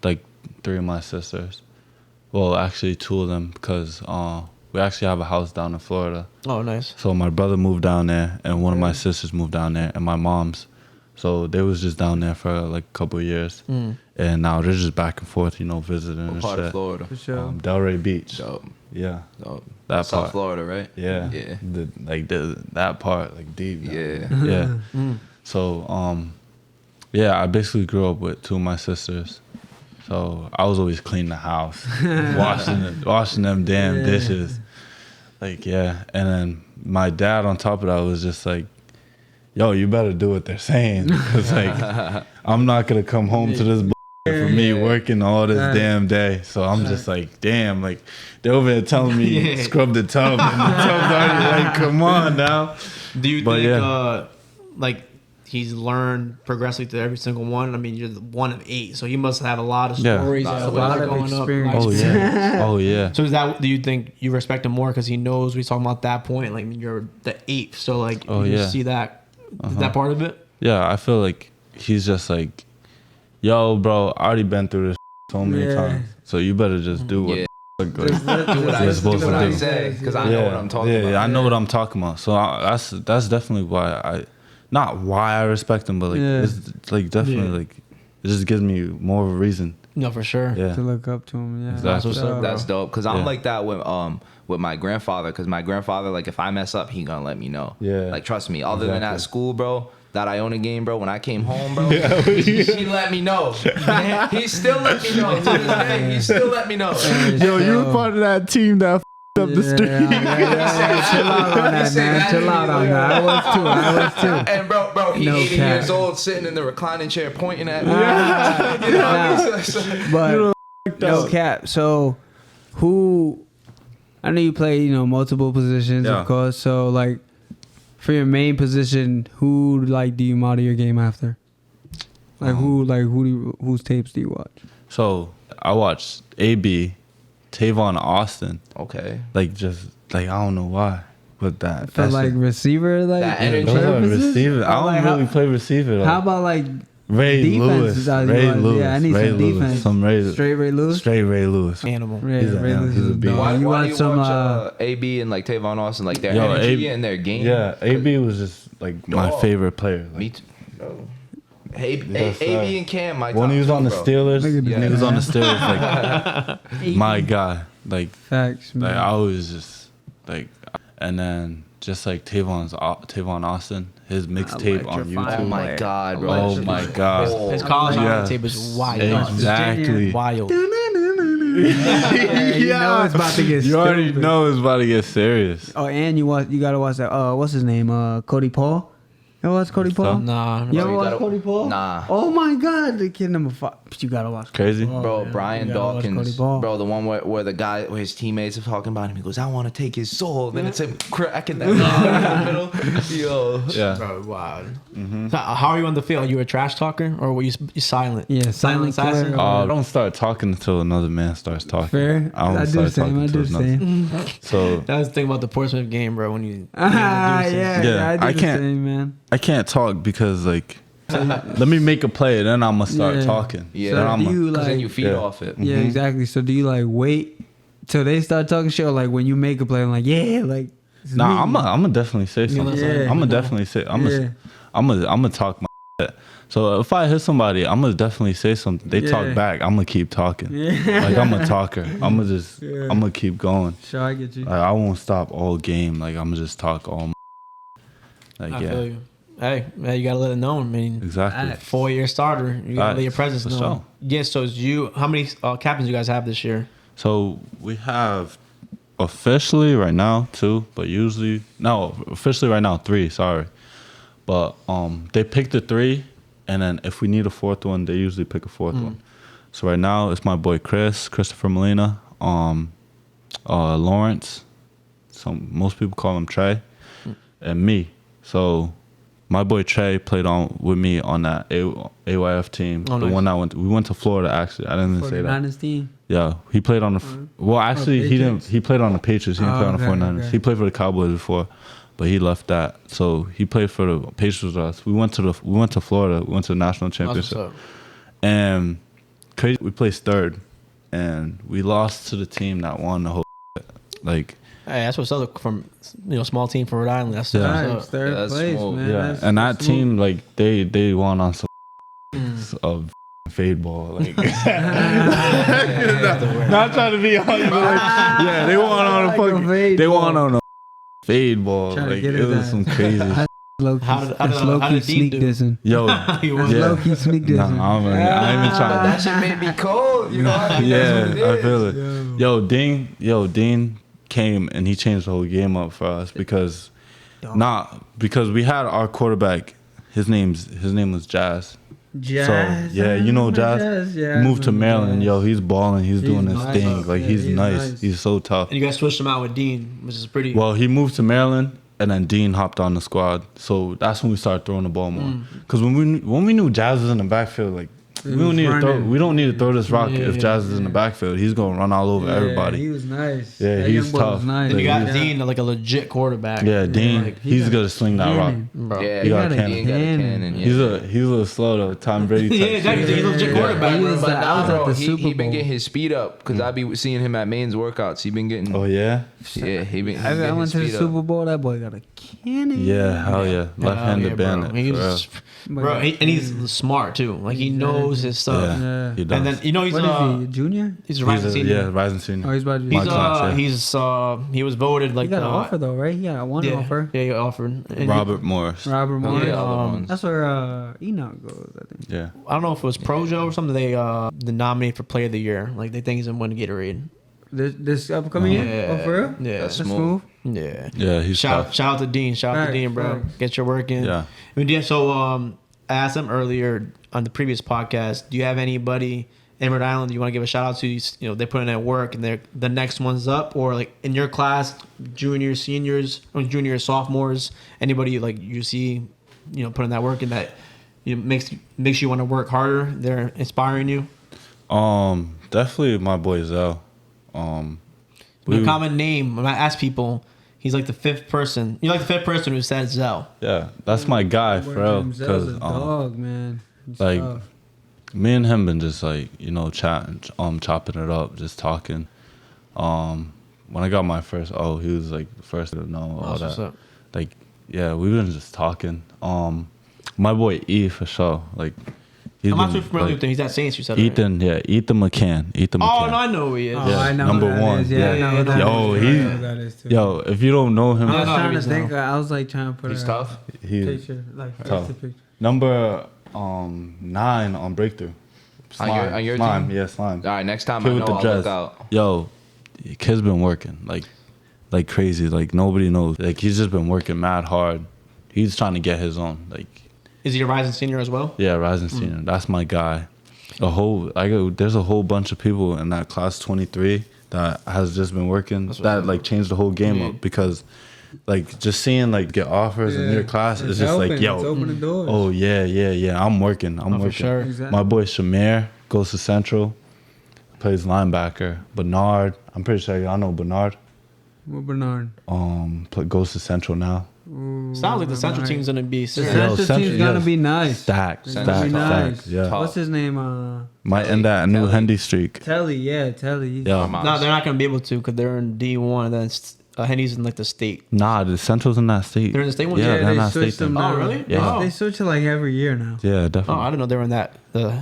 Speaker 4: like 3 of my sisters. Well, actually 2 of them, because we actually have a house down in Florida.
Speaker 1: Oh, nice.
Speaker 4: So my brother moved down there, and one of my sisters moved down there, and my mom's So they was just down there for like a couple of years, and now they're just back and forth, visiting and
Speaker 2: part
Speaker 4: shit.
Speaker 2: of Florida?
Speaker 3: For sure.
Speaker 4: Delray Beach.
Speaker 2: Dope.
Speaker 4: Yeah,
Speaker 2: Dope.
Speaker 4: that
Speaker 2: South
Speaker 4: part.
Speaker 2: Florida, right?
Speaker 4: Yeah,
Speaker 2: Yeah.
Speaker 4: That part, like deep.
Speaker 2: Yeah.
Speaker 4: Yeah. So yeah, I basically grew up with two of my sisters. So I was always cleaning the house, washing them damn dishes. Like, yeah. And then my dad on top of that was just like, yo, you better do what they're saying. Because, like, I'm not going to come home to this for me working all this damn day. So I'm just like, damn, like, they're over there telling me scrub the tub. And the tub's already like, come on now.
Speaker 1: Do you think, like, he's learned progressively through every single one? I mean, you're one of 8, so you must have a lot of stories.
Speaker 3: A lot of experience.
Speaker 4: Oh, yeah. Oh, yeah.
Speaker 1: So do you think you respect him more because he knows we're talking about that point? Like, you're the 8th, so like, you see that that part of it?
Speaker 4: Yeah, I feel like he's just like, yo, bro, I already been through this so many times, so you better just do what
Speaker 2: Do what I say, because I know what I'm talking about.
Speaker 4: Yeah, I know what I'm talking about. So that's definitely why not why I respect him, but like it's like definitely like it just gives me more of a reason.
Speaker 1: No, for sure.
Speaker 4: Yeah,
Speaker 3: to look up to him. Yeah,
Speaker 4: exactly.
Speaker 2: That's dope. Because I'm like that with my grandfather. Because my grandfather, like, if I mess up, he gonna let me know.
Speaker 4: Yeah.
Speaker 2: Like, trust me. Other than at school, bro, that Iona game, bro, when I came home, bro, he let me know. He still let me know. To this day, he still let me know.
Speaker 4: Yo, you were part of that team that up the street.
Speaker 3: Chill out on that, man. Chill out on that. I was too.
Speaker 2: And bro, he
Speaker 3: No
Speaker 2: 80
Speaker 3: cap.
Speaker 2: years old, sitting in the reclining chair, pointing at me. You know what I mean?
Speaker 3: But no cap. So, I know you play, multiple positions, of course. So, like, for your main position, who do you model your game after? Like, whose tapes do you watch?
Speaker 4: So I watched AB, Tavon Austin.
Speaker 2: Okay.
Speaker 4: Like, just like, I don't know why, but that.
Speaker 3: For like receiver, like
Speaker 2: that energy.
Speaker 4: Those are
Speaker 3: purposes?
Speaker 4: receiver. I don't really play receiver though.
Speaker 3: How about like
Speaker 4: Ray
Speaker 3: defense?
Speaker 4: Lewis? Ray Lewis.
Speaker 3: Yeah, I need
Speaker 4: Ray
Speaker 3: some
Speaker 4: Lewis.
Speaker 3: defense.
Speaker 4: Some Ray.
Speaker 3: Straight Ray Lewis.
Speaker 4: Straight Ray Lewis.
Speaker 1: Animal.
Speaker 3: Ray
Speaker 4: He's
Speaker 3: Lewis
Speaker 4: he's
Speaker 3: is
Speaker 4: a
Speaker 3: a
Speaker 4: beast.
Speaker 3: dog.
Speaker 2: Why
Speaker 3: You
Speaker 2: do
Speaker 3: want
Speaker 2: you
Speaker 3: some?
Speaker 2: watch AB and like Tavon Austin, like their
Speaker 4: Yo,
Speaker 2: energy
Speaker 4: AB
Speaker 2: and their game?
Speaker 4: Yeah, AB was just like my favorite player. Like,
Speaker 2: Me too. Bro. AB
Speaker 4: Yes, sir.
Speaker 2: and Cam, my
Speaker 4: when
Speaker 2: top
Speaker 4: he was
Speaker 2: two,
Speaker 4: on the
Speaker 2: bro.
Speaker 4: Steelers,
Speaker 3: Look at
Speaker 4: when
Speaker 3: that.
Speaker 4: he was on the Steelers, like my guy, like
Speaker 3: Facts, man.
Speaker 4: I was just like, and then just like Tavon Austin, his mixtape on
Speaker 3: Electrifying.
Speaker 2: Oh
Speaker 4: YouTube.
Speaker 2: my god, bro.
Speaker 4: Oh my god.
Speaker 1: His college
Speaker 4: Yeah.
Speaker 1: tape is wild.
Speaker 4: Exactly.
Speaker 1: Wild.
Speaker 3: Yeah, you know it's about to get
Speaker 4: You already
Speaker 3: stupid.
Speaker 4: know it's about to get serious.
Speaker 3: Oh, and you gotta watch that. What's his name? Cody Paul. You ever watch Cody Paul?
Speaker 1: Nah.
Speaker 3: You ever
Speaker 2: you
Speaker 3: watch
Speaker 2: gotta-
Speaker 3: Cody Paul?
Speaker 2: Nah.
Speaker 3: Oh my God, the kid number 5. You gotta watch.
Speaker 4: Crazy.
Speaker 3: Cody Paul,
Speaker 2: Bro,
Speaker 3: man.
Speaker 2: Brian
Speaker 3: You gotta watch
Speaker 2: Dawkins,
Speaker 3: Cody Paul.
Speaker 2: bro, the one where where his teammates are talking about him. He goes, "I want to take his soul." Then it's him cracking that in the middle. Yo,
Speaker 4: Yeah.
Speaker 1: Bro, wild. So how are you on the field? Are you a trash talker or were you silent?
Speaker 3: Yeah, silent
Speaker 1: assassin.
Speaker 3: killer.
Speaker 4: I don't start talking until another man starts talking.
Speaker 3: Fair.
Speaker 4: I don't
Speaker 3: I do
Speaker 4: start
Speaker 3: the same.
Speaker 4: talking
Speaker 3: I do
Speaker 4: till
Speaker 3: the
Speaker 4: another.
Speaker 3: same.
Speaker 4: So
Speaker 1: That was the thing about the Portsmouth game, bro. When you
Speaker 3: Yeah,
Speaker 4: Yeah,
Speaker 3: I do
Speaker 4: I
Speaker 3: the
Speaker 4: can't-
Speaker 3: same, man.
Speaker 4: I can't talk because like, let me make a play, then I'm gonna start
Speaker 3: Yeah.
Speaker 4: talking.
Speaker 2: Yeah.
Speaker 4: Then
Speaker 3: So
Speaker 4: I'm
Speaker 3: do you
Speaker 2: because then
Speaker 3: like?
Speaker 2: you feed
Speaker 4: Yeah.
Speaker 2: off it.
Speaker 3: Yeah, exactly. So do you like wait till they start talking shit, or like when you make a play, I'm like, yeah, like. it's me.
Speaker 4: Nah, I'm gonna definitely say something.
Speaker 3: Yeah.
Speaker 4: I'm gonna definitely say.
Speaker 3: Yeah.
Speaker 4: I'm gonna talk my shit. So if I hit somebody, I'm gonna definitely say something. They
Speaker 3: Yeah.
Speaker 4: talk back. I'm gonna keep talking.
Speaker 3: Yeah.
Speaker 4: Like I'm a talker. I'm gonna just.
Speaker 3: Yeah.
Speaker 4: I'm gonna keep going.
Speaker 3: Sure, I get you.
Speaker 4: Like I won't stop all game. Like I'm gonna just talk all. Like
Speaker 1: I
Speaker 4: yeah,
Speaker 1: feel you. Hey, you gotta let it know. I mean,
Speaker 4: exactly.
Speaker 1: 4-year starter. You gotta let your presence
Speaker 4: For
Speaker 1: know.
Speaker 4: sure.
Speaker 1: Yeah. So how many captains you guys have this year?
Speaker 4: So we have officially right now 2, but usually officially right now 3. Sorry, but they pick the 3, and then if we need a 4th one, they usually pick a 4th one. So right now it's my boy Christopher Molina, Lawrence. Most people call him Trey, and me. So my boy Trey played on with me on that AYF team,
Speaker 1: Oh,
Speaker 4: the
Speaker 1: nice.
Speaker 4: one that we went to Florida. Actually, I didn't say that.
Speaker 3: 49ers team.
Speaker 4: Yeah, he played on the. Well, actually, he didn't.
Speaker 3: Patriots?
Speaker 4: He played on the Patriots. He didn't
Speaker 3: Oh,
Speaker 4: play on the
Speaker 3: okay,
Speaker 4: 49ers.
Speaker 3: okay.
Speaker 4: He played for the Cowboys before, but he left that. So he played for the Patriots with us. We went to Florida. We went to the national
Speaker 1: That's what's
Speaker 4: championship,
Speaker 1: up.
Speaker 4: and crazy. We placed 3rd, and we lost to the team that won the whole. Like
Speaker 1: Hey, that's what's up from small team for Rhode Island. That's
Speaker 3: Nice,
Speaker 1: what's up.
Speaker 3: third place,
Speaker 2: smooth.
Speaker 3: man.
Speaker 4: Yeah,
Speaker 3: That's
Speaker 4: and that
Speaker 3: smooth.
Speaker 4: team, like, they won on some of fade ball. Like, not trying to be all you, but like, yeah, they won on a
Speaker 3: Like a
Speaker 4: fucking,
Speaker 3: fade
Speaker 4: they
Speaker 3: ball.
Speaker 4: won on a fade ball.
Speaker 3: Trying to
Speaker 4: Like,
Speaker 3: get
Speaker 4: it
Speaker 3: his
Speaker 4: was
Speaker 3: ass.
Speaker 4: some crazy.
Speaker 3: Low-key,
Speaker 1: How did- how
Speaker 3: that's
Speaker 1: did-
Speaker 3: low-key
Speaker 1: how did Dean
Speaker 3: sneak
Speaker 1: do?
Speaker 3: dissing.
Speaker 4: Yo,
Speaker 1: He was.
Speaker 4: Yeah.
Speaker 3: Low-key sneak dissing.
Speaker 4: nah, I'm even trying.
Speaker 2: That shit made me cold. You know what I mean?
Speaker 4: Yeah,
Speaker 2: That's what it
Speaker 4: I
Speaker 2: is.
Speaker 4: feel it. Dean came and he changed the whole game up for us because we had our quarterback. His name was Jazz.
Speaker 3: Jazz.
Speaker 4: So yeah, you know Jazz.
Speaker 3: Yeah,
Speaker 4: Moved to
Speaker 3: I remember
Speaker 4: Maryland.
Speaker 3: Jazz.
Speaker 4: Yo, he's balling. He's doing his
Speaker 3: nice.
Speaker 4: thing. Like
Speaker 3: Yeah,
Speaker 4: he's
Speaker 3: he's
Speaker 4: nice.
Speaker 3: nice.
Speaker 4: He's so tough.
Speaker 1: And you guys switched him out with Dean, which is pretty.
Speaker 4: Well, he moved to Maryland, and then Dean hopped on the squad. So that's when we started throwing the ball more. Because when we knew Jazz was in the backfield, like we don't need to throw this rock if Jazz is in the backfield. He's gonna run all over everybody.
Speaker 3: He was nice.
Speaker 4: Yeah,
Speaker 3: That
Speaker 4: he's
Speaker 3: young boy
Speaker 4: tough.
Speaker 3: was nice.
Speaker 1: and you got
Speaker 3: Yeah.
Speaker 1: Dean, like a legit quarterback.
Speaker 4: Yeah, Dean,
Speaker 1: like,
Speaker 4: he's gonna swing that rock.
Speaker 1: bro.
Speaker 2: Yeah,
Speaker 4: He got a
Speaker 2: Dean
Speaker 4: cannon.
Speaker 2: got a cannon. Yeah.
Speaker 4: He's a little slow though. Tom Brady type.
Speaker 1: Yeah, exactly.
Speaker 4: shit.
Speaker 1: He's a legit quarterback.
Speaker 3: He
Speaker 1: bro.
Speaker 3: was
Speaker 1: But
Speaker 3: I was
Speaker 1: now,
Speaker 3: at
Speaker 2: Bro,
Speaker 3: the
Speaker 2: he
Speaker 3: Super
Speaker 2: been
Speaker 3: Bowl.
Speaker 2: getting his speed up because I be seeing him at Maine's workouts. He been getting.
Speaker 4: Oh yeah.
Speaker 2: Yeah, he been.
Speaker 3: I
Speaker 2: getting
Speaker 3: went
Speaker 2: his
Speaker 3: to the
Speaker 2: speed up.
Speaker 3: Super Bowl. That boy got a cannon.
Speaker 4: Yeah, hell yeah. Left-handed
Speaker 1: yeah, bro.
Speaker 4: bandit. for real.
Speaker 1: He's, bro, and he's smart too. Like he knows his stuff.
Speaker 4: Yeah, he does.
Speaker 1: And then he's
Speaker 3: What is he? Junior?
Speaker 1: he's a rising senior.
Speaker 4: Yeah, rising senior.
Speaker 3: Oh, he's about to be.
Speaker 1: He's
Speaker 4: My class, yeah.
Speaker 1: he was voted like
Speaker 3: He got an offer though, right? He got one
Speaker 1: yeah,
Speaker 3: offer.
Speaker 1: Yeah, he offered. And
Speaker 4: Robert Morris.
Speaker 3: Robert
Speaker 2: Yeah,
Speaker 3: Morris.
Speaker 2: other ones.
Speaker 3: That's where Enoch goes, I think.
Speaker 4: Yeah.
Speaker 1: I don't know if it was Projo or something. They nominated for Player of the Year. Like they think he's gonna win Gatorade.
Speaker 3: This upcoming year? Oh, for real?
Speaker 1: Yeah,
Speaker 2: That's
Speaker 3: That's
Speaker 2: smooth.
Speaker 3: smooth.
Speaker 1: yeah.
Speaker 4: Yeah, he's
Speaker 1: Shout
Speaker 4: tough.
Speaker 1: out to Dean. Shout out to
Speaker 3: Facts,
Speaker 1: Dean, bro.
Speaker 3: facts.
Speaker 1: Get your work in.
Speaker 4: Yeah.
Speaker 1: I mean, so I asked him earlier on the previous podcast. Do you have anybody in Rhode Island you want to give a shout out to? They put in that work and they're the next one's up, or like in your class, juniors, seniors, or juniors, sophomores. Anybody like you see, putting that work in that makes you want to work harder. They're inspiring you.
Speaker 4: Definitely my boy Zell.
Speaker 1: The common name when I ask people, he's like the fifth person. You're like the fifth person who said Zell.
Speaker 4: Yeah, that's my guy for real.
Speaker 3: Zell's
Speaker 4: Because
Speaker 3: a dog, man. He's
Speaker 4: like
Speaker 3: tough.
Speaker 4: me and him been just like chopping it up, just talking. When I got my first he was like the first to know all
Speaker 1: That's what's
Speaker 4: that.
Speaker 1: up.
Speaker 4: Like yeah, we've been just talking. My boy E for sure. Like he's
Speaker 1: I'm not
Speaker 4: been,
Speaker 1: too familiar
Speaker 4: like,
Speaker 1: with him. He's at Saints. You said right?
Speaker 4: Ethan McCann. Ethan
Speaker 1: Oh
Speaker 4: McCann.
Speaker 1: no, I know who he is.
Speaker 3: Oh,
Speaker 4: Yeah,
Speaker 3: I know
Speaker 4: number
Speaker 3: who that
Speaker 4: one.
Speaker 3: is. Yeah, I know who that
Speaker 4: Yo,
Speaker 3: is.
Speaker 4: he-
Speaker 3: I know who that is too.
Speaker 4: Yo, if you don't know him,
Speaker 3: I was
Speaker 1: No,
Speaker 3: trying to
Speaker 1: he's
Speaker 3: think.
Speaker 1: not.
Speaker 3: I was like trying to put
Speaker 2: He's
Speaker 3: a
Speaker 2: tough.
Speaker 4: he's
Speaker 3: picture, like
Speaker 4: tough.
Speaker 3: the picture.
Speaker 4: Number 9 on breakthrough.
Speaker 2: On your
Speaker 4: Slime,
Speaker 2: team?
Speaker 4: yeah, Slime.
Speaker 2: All right, next time
Speaker 4: Kid
Speaker 2: I
Speaker 4: with
Speaker 2: know
Speaker 4: the
Speaker 2: I'll
Speaker 4: dress.
Speaker 2: look out.
Speaker 4: Yo, kid's been working like crazy. Like nobody knows. Like he's just been working mad hard. He's trying to get his own. Like
Speaker 1: Is he a rising senior as well?
Speaker 4: yeah, rising senior. That's my guy. There's a whole bunch of people in that class 23 that has just been working. That like changed the whole game up because like just seeing like get offers in your class is just like
Speaker 3: It's
Speaker 4: yo.
Speaker 3: opening doors.
Speaker 4: Oh yeah. I'm working. I'm working.
Speaker 1: for sure.
Speaker 3: Exactly.
Speaker 4: My boy Shamir goes to Central, plays linebacker. Bernard, I'm pretty sure y'all know Bernard.
Speaker 3: What Bernard?
Speaker 4: Goes to Central now.
Speaker 1: Sounds like the Central team's gonna be
Speaker 3: The
Speaker 1: serious.
Speaker 3: Central
Speaker 4: Central-
Speaker 3: team's gonna
Speaker 4: yes.
Speaker 3: be nice.
Speaker 4: Stacked.
Speaker 3: It's gonna be nice.
Speaker 4: Yeah.
Speaker 2: Tough.
Speaker 3: What's his name?
Speaker 4: Might end that a new
Speaker 2: Telly.
Speaker 4: Hendy streak.
Speaker 3: Telly. Yeah, Telly.
Speaker 4: Yeah.
Speaker 1: No, they're not gonna be able to because they're in D1. And then Henny's in like the state.
Speaker 4: Nah, the Central's in that state.
Speaker 1: They're in the state one?
Speaker 4: Yeah,
Speaker 1: Yeah,
Speaker 4: they're in
Speaker 3: they
Speaker 4: that state.
Speaker 3: switched them
Speaker 4: then.
Speaker 1: Oh,
Speaker 3: now.
Speaker 1: really?
Speaker 4: Yeah.
Speaker 1: Oh.
Speaker 3: They switch it like every year now.
Speaker 4: Yeah,
Speaker 1: Oh,
Speaker 4: definitely.
Speaker 1: I didn't know they were in the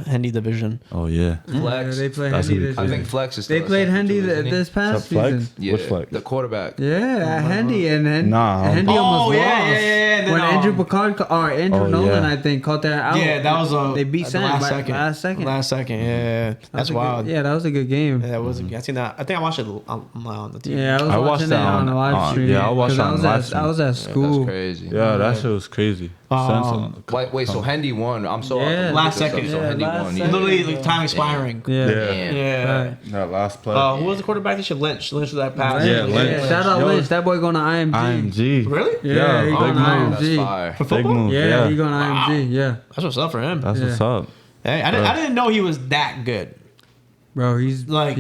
Speaker 1: Hendy division.
Speaker 4: Oh yeah.
Speaker 2: Flex.
Speaker 3: Yeah, they play
Speaker 4: That's
Speaker 3: Hendy
Speaker 4: gonna be
Speaker 3: this
Speaker 2: I
Speaker 3: year.
Speaker 2: think Flex is.
Speaker 3: They
Speaker 2: still
Speaker 3: played
Speaker 2: at
Speaker 3: Hendy
Speaker 2: Central, isn't he?
Speaker 3: this past
Speaker 4: Flex?
Speaker 3: season.
Speaker 2: Yeah,
Speaker 4: Which Flex?
Speaker 2: the quarterback.
Speaker 3: Yeah, Hendy and
Speaker 4: Nah,
Speaker 3: Hendy
Speaker 1: Oh,
Speaker 3: almost
Speaker 1: yeah,
Speaker 3: lost.
Speaker 1: yeah, yeah, then,
Speaker 3: When Andrew Picard or Andrew
Speaker 4: Oh,
Speaker 3: Nolan,
Speaker 4: yeah.
Speaker 3: I think, caught that out.
Speaker 1: Yeah, that was
Speaker 3: they beat
Speaker 1: the
Speaker 3: San
Speaker 1: last
Speaker 3: by-
Speaker 1: second.
Speaker 3: Last second.
Speaker 1: Last second. Yeah, that's
Speaker 3: a good-
Speaker 1: wild.
Speaker 3: Yeah, that was a good game.
Speaker 1: Yeah, that was. I seen that. I think I watched it on the TV.
Speaker 3: Yeah, I was
Speaker 4: I watched
Speaker 3: watching
Speaker 4: that
Speaker 3: it on the live
Speaker 4: on-
Speaker 3: stream.
Speaker 4: yeah, I watched
Speaker 3: 'cause
Speaker 4: it on live stream.
Speaker 3: I was at
Speaker 2: That's
Speaker 3: school.
Speaker 2: crazy.
Speaker 4: Yeah, that shit was crazy.
Speaker 2: Wait, so Hendy won. I'm so
Speaker 3: Yeah.
Speaker 1: Last second.
Speaker 2: So
Speaker 3: Yeah,
Speaker 2: Hendy
Speaker 3: last
Speaker 2: won.
Speaker 3: second.
Speaker 1: Literally, like, time expiring.
Speaker 3: Yeah.
Speaker 2: Damn.
Speaker 1: Yeah.
Speaker 3: Right.
Speaker 4: That last play.
Speaker 1: Who was the quarterback this year? Lynch. Lynch was that pass.
Speaker 4: Yeah, Lynch.
Speaker 3: Shout out
Speaker 4: Yo.
Speaker 3: Lynch. That boy going to IMG.
Speaker 4: IMG.
Speaker 1: Really?
Speaker 3: Yeah, he
Speaker 4: big
Speaker 3: going to
Speaker 4: move.
Speaker 2: That's
Speaker 3: IMG.
Speaker 2: fire.
Speaker 1: For
Speaker 4: Big
Speaker 1: football?
Speaker 4: move.
Speaker 3: Yeah, he going to IMG. Yeah.
Speaker 1: That's what's up for him.
Speaker 4: That's
Speaker 3: Yeah.
Speaker 4: what's up.
Speaker 1: Hey, I didn't know he was that good.
Speaker 3: Bro, he's developed
Speaker 1: like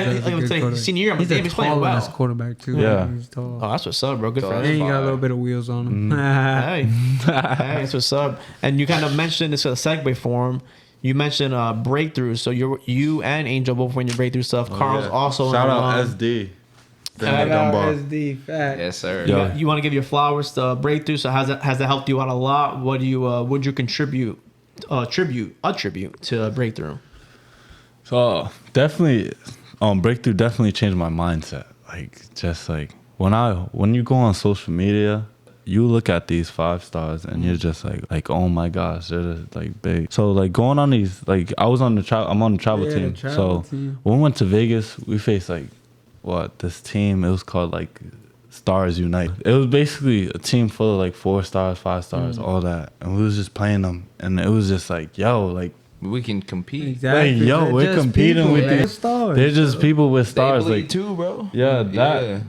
Speaker 3: as a
Speaker 1: I would
Speaker 3: good
Speaker 1: say
Speaker 3: quarterback.
Speaker 1: senior year,
Speaker 3: He's
Speaker 1: but
Speaker 3: a
Speaker 1: damn, he's playing
Speaker 3: tall
Speaker 1: well.
Speaker 3: ass quarterback too.
Speaker 4: Yeah.
Speaker 3: He's tall.
Speaker 1: Oh, that's what's up, bro. Good for
Speaker 2: So-
Speaker 1: him.
Speaker 3: And he got a
Speaker 2: fire.
Speaker 3: little bit of wheels on him.
Speaker 1: Hey, hey, that's what's up. And you kind of mentioned this as a segue for him. You mentioned breakthroughs. So you and Angel both win your breakthrough stuff. Carl's
Speaker 4: Yeah.
Speaker 1: also
Speaker 4: Shout
Speaker 1: in,
Speaker 4: out SD.
Speaker 3: Shout out
Speaker 4: Dunbar.
Speaker 3: SD, fact.
Speaker 2: Yes, sir.
Speaker 4: Yo.
Speaker 1: You want to give your flowers to Breakthrough? So has that helped you out a lot? What do you would you contribute tribute to Breakthrough?
Speaker 4: So definitely, Breakthrough definitely changed my mindset. Like just like when you go on social media, you look at these 5 stars and you're just like oh my gosh, they're just like big. So like going on these, like I'm on the travel team.
Speaker 3: Travel
Speaker 4: So
Speaker 3: team.
Speaker 4: when we went to Vegas, we faced like this team. It was called like Stars Unite. It was basically a team full of like 4 stars, 5 stars, all that, and we was just playing them, and it was just like like.
Speaker 2: We can compete.
Speaker 3: Exactly.
Speaker 4: Like, yo,
Speaker 3: They're
Speaker 4: we're
Speaker 3: just
Speaker 4: competing
Speaker 3: people,
Speaker 4: with
Speaker 3: they're
Speaker 4: these
Speaker 3: stars.
Speaker 4: They're just people with
Speaker 2: They
Speaker 4: stars.
Speaker 2: bleed
Speaker 4: Like,
Speaker 2: too, bro.
Speaker 4: yeah,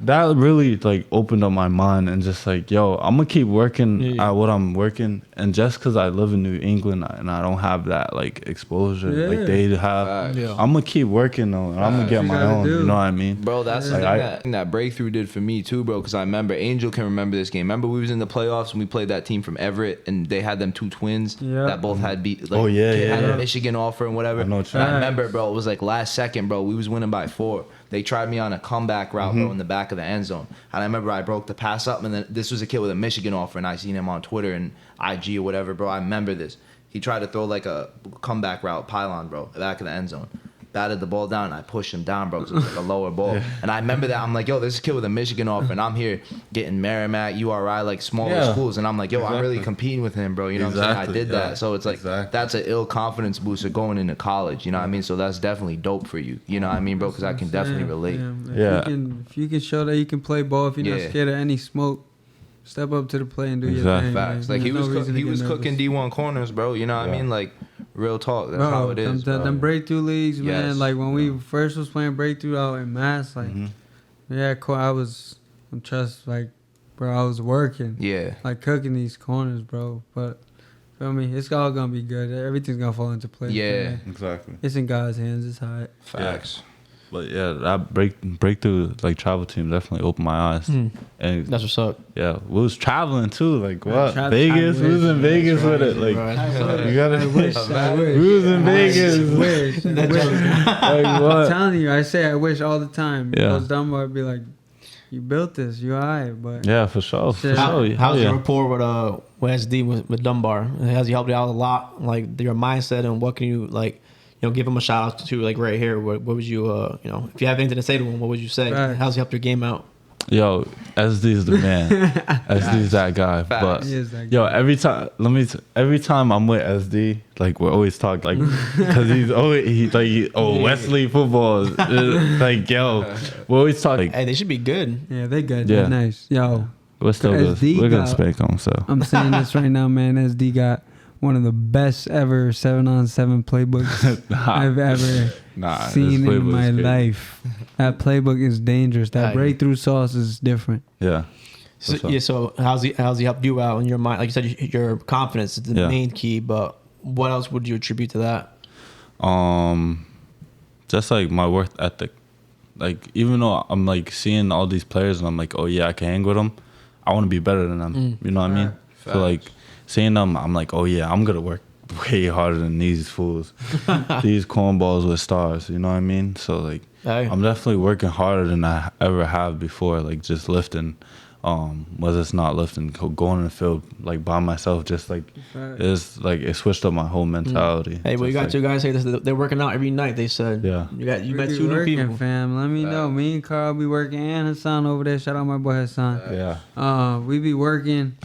Speaker 4: that really like opened up my mind and just like, yo, I'm gonna keep working at what I'm working, and just because I live in New England and I don't have that like exposure like they have,
Speaker 2: Facts.
Speaker 4: I'm gonna keep working though, and I'm gonna get
Speaker 3: You
Speaker 4: my
Speaker 3: gotta
Speaker 4: own.
Speaker 3: do.
Speaker 4: You know what I mean?
Speaker 2: Bro, that's
Speaker 4: Like,
Speaker 2: the thing that Breakthrough did for me too, bro. Because I remember Angel can remember this game. Remember we was in the playoffs and we played that team from Everett, and they had them 2 twins that both had beat. Like, had a Michigan offer and whatever.
Speaker 4: I know what
Speaker 2: And
Speaker 4: you
Speaker 2: I
Speaker 4: mean.
Speaker 2: remember, bro, it was like last second, bro. We was winning by 4. They tried me on a comeback route, bro, in the back of the end zone. And I remember I broke the pass up, and then this was a kid with a Michigan offer, and I seen him on Twitter and IG or whatever, bro. I remember this. He tried to throw like a comeback route pylon, bro, back of the end zone. Batted the ball down, and I pushed him down, bro, because it was like a lower ball. And I remember that. I'm like, yo, this is a kid with a Michigan offer, and I'm here getting Merrimack, URI, like smaller schools. And I'm like, yo, I'm really competing with him, bro. You know what I'm saying? I did that. So it's like, that's an ill confidence booster going into college. You know what I mean? So that's definitely dope for you. You know what I mean, bro? Because I can definitely relate.
Speaker 3: If you can show that you can play ball, if you're not scared of any smoke, step up to the play and do your thing.
Speaker 2: Facts.
Speaker 3: Man.
Speaker 2: Like
Speaker 3: There's
Speaker 2: he
Speaker 3: no
Speaker 2: was
Speaker 3: reason to get
Speaker 2: cooking D1 corners, bro. You know what I mean? Like, real talk. That's how it is, bro.
Speaker 3: Them breakthrough leagues, man.
Speaker 2: Yes.
Speaker 3: Like when we first was playing breakthrough out in Mass, like I was I was working.
Speaker 2: Yeah.
Speaker 3: Like cooking these corners, bro. But feel me, it's all gonna be good. Everything's gonna fall into place.
Speaker 2: Yeah.
Speaker 3: Man.
Speaker 4: Exactly.
Speaker 3: It's in God's hands. It's hot.
Speaker 2: Facts.
Speaker 4: But yeah, that breakthrough like travel team definitely opened my eyes. And
Speaker 1: That's what's up.
Speaker 4: yeah, we was traveling too. Like what?
Speaker 3: I
Speaker 4: Vegas? We was in Vegas with it. Like you gotta. We was in Vegas. Like what?
Speaker 3: I'm telling you, I say I wish all the time.
Speaker 4: Yeah.
Speaker 3: Those dumb would be like, you built this, you alright, but
Speaker 4: Yeah, for sure. For sure.
Speaker 1: How's
Speaker 4: yeah.
Speaker 1: your rapport with SD with Dunbar? Has he helped you out a lot? Like your mindset and what can you like? Give him a shout out to like right here. What would you if you have anything to say to him, what would you say?
Speaker 3: Right.
Speaker 1: How's he helped your game out?
Speaker 4: Yo, SD's the man. SD's that guy. But
Speaker 3: He is that
Speaker 4: yo, every time I'm with SD, like we're always talking, like because he's always Wesley football. Like yo, we're always talking. Like,
Speaker 1: Hey, they should be good.
Speaker 3: yeah, they good.
Speaker 4: Yeah.
Speaker 3: They're nice. Yo,
Speaker 4: we're still good.
Speaker 3: SD
Speaker 4: We're gonna
Speaker 3: got-
Speaker 4: spank him. So
Speaker 3: I'm saying this right now, man. SD got one of the best ever 7-on-7 playbooks I've ever seen
Speaker 4: this
Speaker 3: in
Speaker 4: playbook
Speaker 3: my
Speaker 4: is crazy.
Speaker 3: life. That playbook is dangerous. That
Speaker 1: Right.
Speaker 3: breakthrough sauce is different.
Speaker 4: Yeah.
Speaker 1: So how's he helped you out in your mind? Like you said, your confidence is the
Speaker 4: Yeah.
Speaker 1: main key. But what else would you attribute to that?
Speaker 4: Just like my work ethic. Like even though I'm like seeing all these players and I'm like, oh yeah, I can hang with them. I want to be better than them. You know what I mean? So like seeing them, I'm like, oh yeah, I'm gonna work way harder than these fools, these cornballs with stars. You know what I mean? So like, I'm definitely working harder than I ever have before. Like just lifting, whether it's not lifting, going in the field like by myself, just like it's like it switched up my whole mentality.
Speaker 1: Hey, well, you got
Speaker 4: like,
Speaker 1: two guys say this. They're working out every night. They said,
Speaker 4: Yeah.
Speaker 1: you met
Speaker 3: We be
Speaker 1: 2 new
Speaker 3: working,
Speaker 1: people.
Speaker 3: fam. Let me know. Me and Carl be working, and Hassan over there. Shout out my boy Hassan.
Speaker 4: Yeah.
Speaker 3: We be working.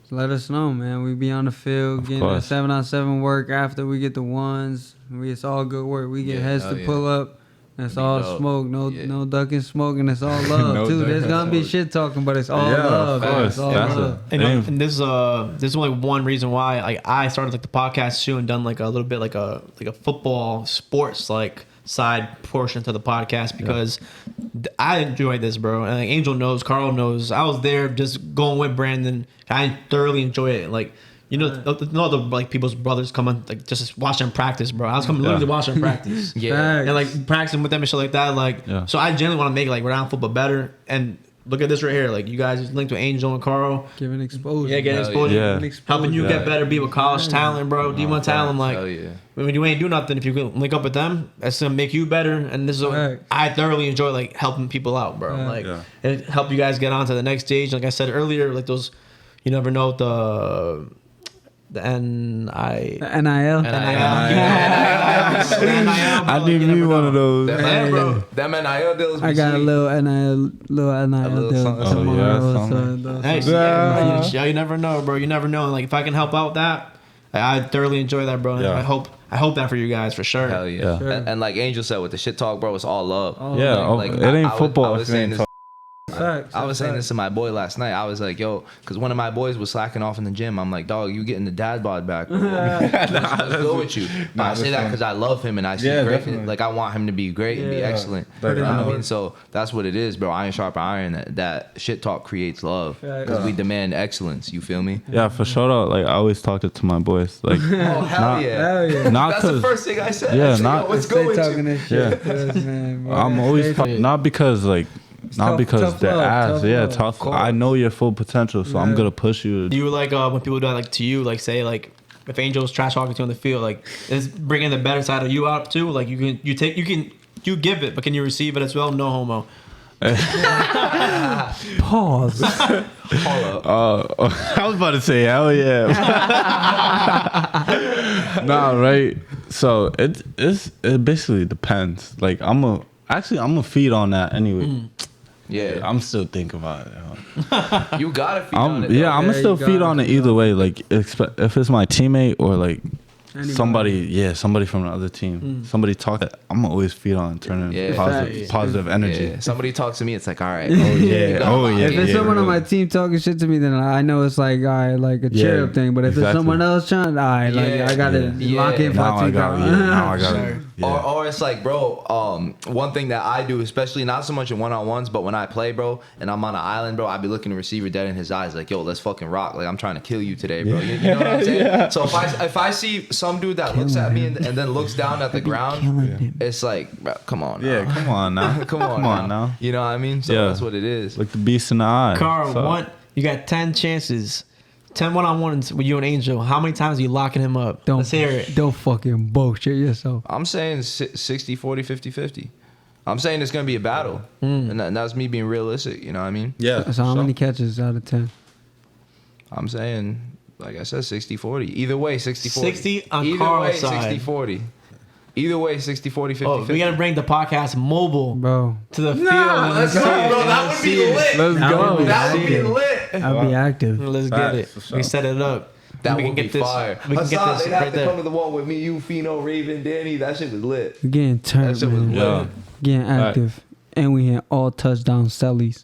Speaker 3: Let us know, man. We be on the field getting that
Speaker 4: course.
Speaker 3: 7-on-7 work after we get the ones. It's all good work. We get heads to pull up. That's all
Speaker 2: dope.
Speaker 3: smoke. No ducking smoke, and it's all love
Speaker 4: No
Speaker 3: too. There's
Speaker 4: ducking
Speaker 3: gonna be
Speaker 2: smoke.
Speaker 3: shit talking, but it's all
Speaker 4: Yeah,
Speaker 3: love.
Speaker 4: of course.
Speaker 3: It's all
Speaker 4: That's
Speaker 3: love.
Speaker 4: it.
Speaker 1: And this is only one reason why like I started like the podcast too and done like a little bit like a football sports like side portion to the podcast because I enjoyed this, bro. And like Angel knows, Carl knows. I was there just going with Brandon. I thoroughly enjoy it. Like no other like people's brothers come on like just watch them practice, bro. I was coming literally to watch them practice.
Speaker 2: Yeah.
Speaker 1: And like practicing with them and shit like that. Like so I genuinely want to make like round football better and look at this right here. Like you guys linked with Angel and Carl.
Speaker 3: Giving exposure.
Speaker 1: Yeah, getting
Speaker 2: Hell
Speaker 1: exposure.
Speaker 4: yeah.
Speaker 1: Helping you
Speaker 4: Yeah.
Speaker 1: get better, be with college talent, bro. D1 talent. Like,
Speaker 2: Hell yeah.
Speaker 1: when you ain't do nothing, if you can link up with them, that's gonna make you better. And this is what
Speaker 3: Right.
Speaker 1: I thoroughly enjoy, like helping people out, bro.
Speaker 3: Yeah.
Speaker 1: Like
Speaker 4: Yeah.
Speaker 1: it help you guys get on to the next stage. Like I said earlier, like those, you never know the
Speaker 3: NIL.
Speaker 4: I need me one of those.
Speaker 2: Them, bro. Them NIL deals.
Speaker 3: I got a
Speaker 2: sweet.
Speaker 3: little NIL
Speaker 2: little
Speaker 3: deal
Speaker 2: something.
Speaker 3: tomorrow.
Speaker 4: something.
Speaker 1: Hey,
Speaker 3: so-
Speaker 1: yeah, you never know, bro. You never know. And like if I can help out that, I thoroughly enjoy that, bro. And
Speaker 4: Yeah.
Speaker 1: I hope that for you guys for sure.
Speaker 2: Hell yeah.
Speaker 4: Yeah.
Speaker 3: Sure.
Speaker 2: And like Angel said with the shit talk, bro, it's all love.
Speaker 4: Yeah,
Speaker 2: Like,
Speaker 4: it ain't
Speaker 2: I was
Speaker 4: football if it
Speaker 2: saying
Speaker 4: ain't
Speaker 2: this-
Speaker 4: talk.
Speaker 3: Facts,
Speaker 2: I was saying
Speaker 3: facts.
Speaker 2: this to my boy last night. I was like, yo, because one of my boys was slacking off in the gym. I'm like, dog, you getting the dad bod back. Bro. Let's go with you. But I say that because I love him and I see
Speaker 4: Yeah,
Speaker 2: great.
Speaker 4: definitely.
Speaker 2: Like, I want him to be great and be
Speaker 3: Yeah.
Speaker 2: excellent.
Speaker 4: Like,
Speaker 2: You know what I
Speaker 3: I
Speaker 2: mean? So that's what it is, bro. Iron sharp iron. That shit talk creates love.
Speaker 3: Facts.
Speaker 2: Because we demand excellence. You feel me?
Speaker 4: Yeah, for sure. Though, like I always talk it to my boys. Like,
Speaker 2: Oh, hell
Speaker 4: Not-
Speaker 2: yeah.
Speaker 3: Hell yeah.
Speaker 4: not
Speaker 2: That's the
Speaker 4: because
Speaker 2: first thing I said.
Speaker 4: Yeah,
Speaker 2: I said,
Speaker 4: not-
Speaker 2: yo, let's
Speaker 3: Stay
Speaker 2: go with
Speaker 3: talking
Speaker 2: you.
Speaker 3: this shit. Yes, man, bro.
Speaker 4: I'm always
Speaker 1: Stay-
Speaker 4: not because like. Not
Speaker 3: tough-
Speaker 4: because
Speaker 3: tough
Speaker 4: they're
Speaker 3: love,
Speaker 4: ass.
Speaker 3: tough
Speaker 4: Yeah,
Speaker 3: love.
Speaker 4: tough.
Speaker 2: Cool.
Speaker 4: I know your full potential, so I'm
Speaker 3: Yeah.
Speaker 4: gonna push you.
Speaker 1: Do you like when people do that like to you, like say like if Angel's trash talking to you on the field, like is bringing the better side of you out too? Like you give it, but can you receive it as well? No homo.
Speaker 3: Pause.
Speaker 2: Hold up.
Speaker 4: I was about to say hell yeah. Nah, right. So it basically depends. Like I'm a feed on that anyway.
Speaker 2: Yeah.
Speaker 4: I'm still thinking about it.
Speaker 2: You gotta feed on it.
Speaker 4: I'm
Speaker 2: though.
Speaker 4: gonna
Speaker 3: Yeah,
Speaker 4: still
Speaker 3: you
Speaker 4: feed
Speaker 3: gotta
Speaker 4: on it
Speaker 3: feed
Speaker 4: either
Speaker 3: on
Speaker 4: way. Like if it's my teammate or like
Speaker 3: Anybody.
Speaker 4: somebody from the other team, somebody talk that I'm gonna always feed on, turning
Speaker 2: Yeah.
Speaker 4: positive energy.
Speaker 2: Yeah. Somebody talks to me, it's like, all right.
Speaker 4: Oh yeah, oh yeah.
Speaker 3: If it's
Speaker 4: yeah,
Speaker 3: someone on
Speaker 4: really.
Speaker 3: my team talking shit to me, then I know it's like, all right, like a cheer
Speaker 4: Yeah,
Speaker 3: up thing. But if it's
Speaker 4: exactly.
Speaker 3: someone else trying, all right, like
Speaker 2: Yeah,
Speaker 3: I gotta
Speaker 2: yeah.
Speaker 3: lock in for
Speaker 4: Now
Speaker 3: a
Speaker 4: I
Speaker 3: team.
Speaker 4: got it. Yeah, now I got it. Yeah.
Speaker 2: Or it's like, bro, one thing that I do, especially not so much in one-on-ones, but when I play, bro, and I'm on an island, bro, I be looking the receiver dead in his eyes, like, yo, let's fucking rock. Like, I'm trying to kill you today, bro. You know what I'm saying?
Speaker 4: Yeah.
Speaker 2: So if I see some dude that looks at me and then looks down at the ground, it's like, bro, come on now.
Speaker 4: Yeah, come on now.
Speaker 2: Come on
Speaker 4: now.
Speaker 2: You know what I mean? So
Speaker 4: Yeah.
Speaker 2: that's what it is.
Speaker 4: Look the beast in the eye.
Speaker 1: Carl,
Speaker 4: So-
Speaker 1: you got 10 chances, 10 one-on-ones with you and Angel. How many times are you locking him up? Let's hear it.
Speaker 3: Don't fucking bullshit yourself.
Speaker 2: I'm saying 60, 40, 50, 50. I'm saying it's going to be a battle. And that's me being realistic. You know what I mean?
Speaker 4: Yeah.
Speaker 3: So how many catches out of 10?
Speaker 2: I'm saying, like I said, 60, 40. Either way, 60, 40.
Speaker 1: 60 on
Speaker 2: Either
Speaker 1: Carl's
Speaker 2: way,
Speaker 1: side.
Speaker 2: 60, 40. Either way, 60, 40, 50,
Speaker 1: Oh,
Speaker 2: 50.
Speaker 1: we gotta bring the podcast mobile
Speaker 3: Bro,
Speaker 1: to the field.
Speaker 2: let's go, bro. That would be lit.
Speaker 3: let's
Speaker 1: That
Speaker 3: go.
Speaker 1: would be
Speaker 2: That would be
Speaker 1: sick.
Speaker 2: lit.
Speaker 3: I'll be active.
Speaker 1: Let's get
Speaker 4: Facts,
Speaker 1: it.
Speaker 4: for sure.
Speaker 1: We set it up.
Speaker 2: That
Speaker 1: we
Speaker 2: would
Speaker 1: can
Speaker 2: be
Speaker 1: get this.
Speaker 2: fire.
Speaker 1: We can get
Speaker 2: Hassan,
Speaker 1: this
Speaker 2: they'd have
Speaker 1: right
Speaker 2: to come to
Speaker 1: there.
Speaker 2: the one with me, you, Fino, Raven, Danny. That shit was lit.
Speaker 3: We're getting
Speaker 2: That
Speaker 3: turned,
Speaker 2: shit was
Speaker 3: man.
Speaker 2: lit.
Speaker 4: Yeah.
Speaker 3: Getting active. And we hit all touchdown sellies.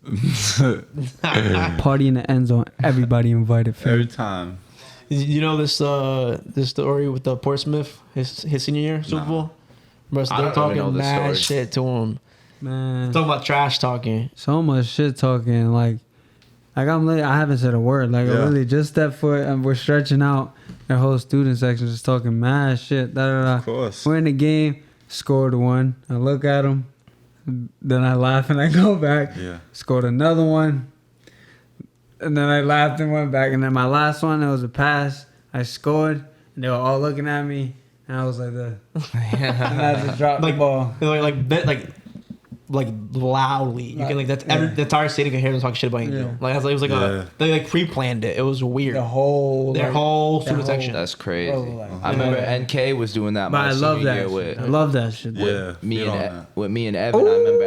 Speaker 3: Party in the end zone. Everybody invited.
Speaker 4: Every
Speaker 3: Fam.
Speaker 4: time.
Speaker 1: You know this story with the Portsmouth his senior year Super Bowl. Bro,
Speaker 2: I
Speaker 1: they're
Speaker 2: don't even
Speaker 1: talking
Speaker 2: know this
Speaker 1: mad
Speaker 2: story.
Speaker 1: shit to him.
Speaker 3: Man.
Speaker 1: Talking about trash talking.
Speaker 3: So much shit talking. Like I haven't said a word. Like I
Speaker 4: Yeah.
Speaker 3: really just stepped foot and we're stretching out. Their whole student section just talking mad shit. Da, da, da.
Speaker 4: Of course.
Speaker 3: We're in the game. Scored one. I look at them. Then I laugh and I go back.
Speaker 4: Yeah.
Speaker 3: Scored another one. And then I laughed and went back. And then my last one, it was a pass. I scored. And they were all looking at me. And I was like, and I just dropped the ball.
Speaker 1: Like loudly. You can that's the entire stadium can hear them talking shit about Angel.
Speaker 3: Yeah.
Speaker 1: Like it was like
Speaker 4: Yeah.
Speaker 1: they like pre-planned it. It was weird.
Speaker 3: The whole
Speaker 1: Their
Speaker 3: like,
Speaker 1: whole
Speaker 3: the
Speaker 1: student
Speaker 3: whole-
Speaker 1: section.
Speaker 2: That's crazy.
Speaker 3: Oh, like-
Speaker 2: I remember NK was doing that
Speaker 3: But
Speaker 2: my
Speaker 3: I love
Speaker 2: senior
Speaker 3: that
Speaker 2: year
Speaker 3: shit.
Speaker 2: with.
Speaker 3: I love that shit.
Speaker 4: Yeah.
Speaker 2: Me
Speaker 4: feed on
Speaker 2: and
Speaker 4: that.
Speaker 2: with me and Evan, I remember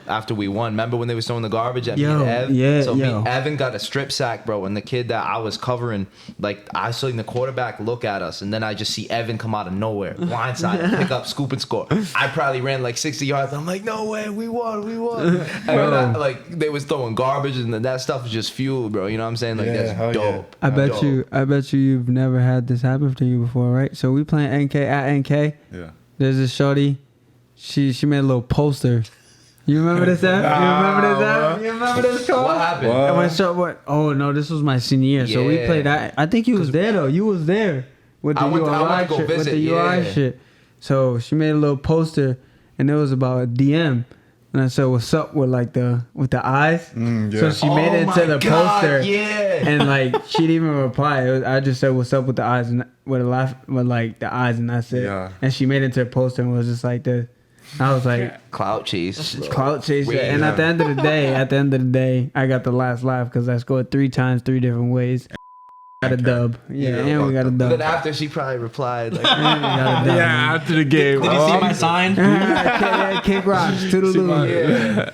Speaker 2: after we won. Remember when they was throwing the garbage at me
Speaker 3: Yo,
Speaker 2: and Ev?
Speaker 3: yeah,
Speaker 2: So me
Speaker 3: yo.
Speaker 2: and Evan got a strip sack, bro, and the kid that I was covering, like I saw the quarterback look at us, and then I just see Evan come out of nowhere, blindside, pick up, scoop and score. I probably ran like 60 yards. I'm like, no way, we won. And then like they was throwing garbage, and then that stuff was just fuel, bro. You know what I'm saying? Like
Speaker 4: Yeah, hell
Speaker 2: that's
Speaker 4: yeah.
Speaker 2: dope.
Speaker 3: I bet
Speaker 2: Dope.
Speaker 3: you've never had this happen to you before, right? So we playing NK at NK.
Speaker 4: Yeah.
Speaker 3: There's this shorty. She made a little poster. You remember this app? You remember this Carl?
Speaker 2: What happened?
Speaker 4: What?
Speaker 3: I went oh no, this was my senior year. So we
Speaker 2: Yeah.
Speaker 3: played that. I think you was there though. You was there with the
Speaker 2: I went to
Speaker 3: URI
Speaker 2: go
Speaker 3: shit. With
Speaker 2: visit,
Speaker 3: the UI
Speaker 2: yeah.
Speaker 3: shit. So she made a little poster, and it was about a DM. And I said, "What's up?" with the eyes.
Speaker 4: Yeah.
Speaker 3: So she made it into the poster.
Speaker 2: Yeah.
Speaker 3: And like she didn't even reply. I just said, "What's up?" with the eyes and with a laugh with like the eyes, and that's it.
Speaker 4: Yeah.
Speaker 3: And she made it into a poster and was just like this. I was like,
Speaker 2: Clout chase.
Speaker 3: clout chase.
Speaker 2: Yeah.
Speaker 3: And at the end of the day, I got the last laugh because I scored 3 times, 3 different ways. Got a dub. Yeah, and we got a dub.
Speaker 2: Then after she probably replied like,
Speaker 3: And we got a dub.
Speaker 4: Yeah, after the game.
Speaker 1: Did you see my sign?
Speaker 3: Kick rocks. Toodaloo.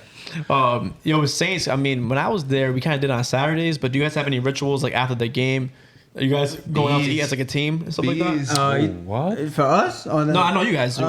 Speaker 1: Yo, with Saints, I mean, when I was there, we kind of did it on Saturdays, but do you guys have any rituals like after the game? Are you guys going out to eat as like a team and stuff like that?
Speaker 4: What?
Speaker 3: For us? Or
Speaker 1: No, I know you guys do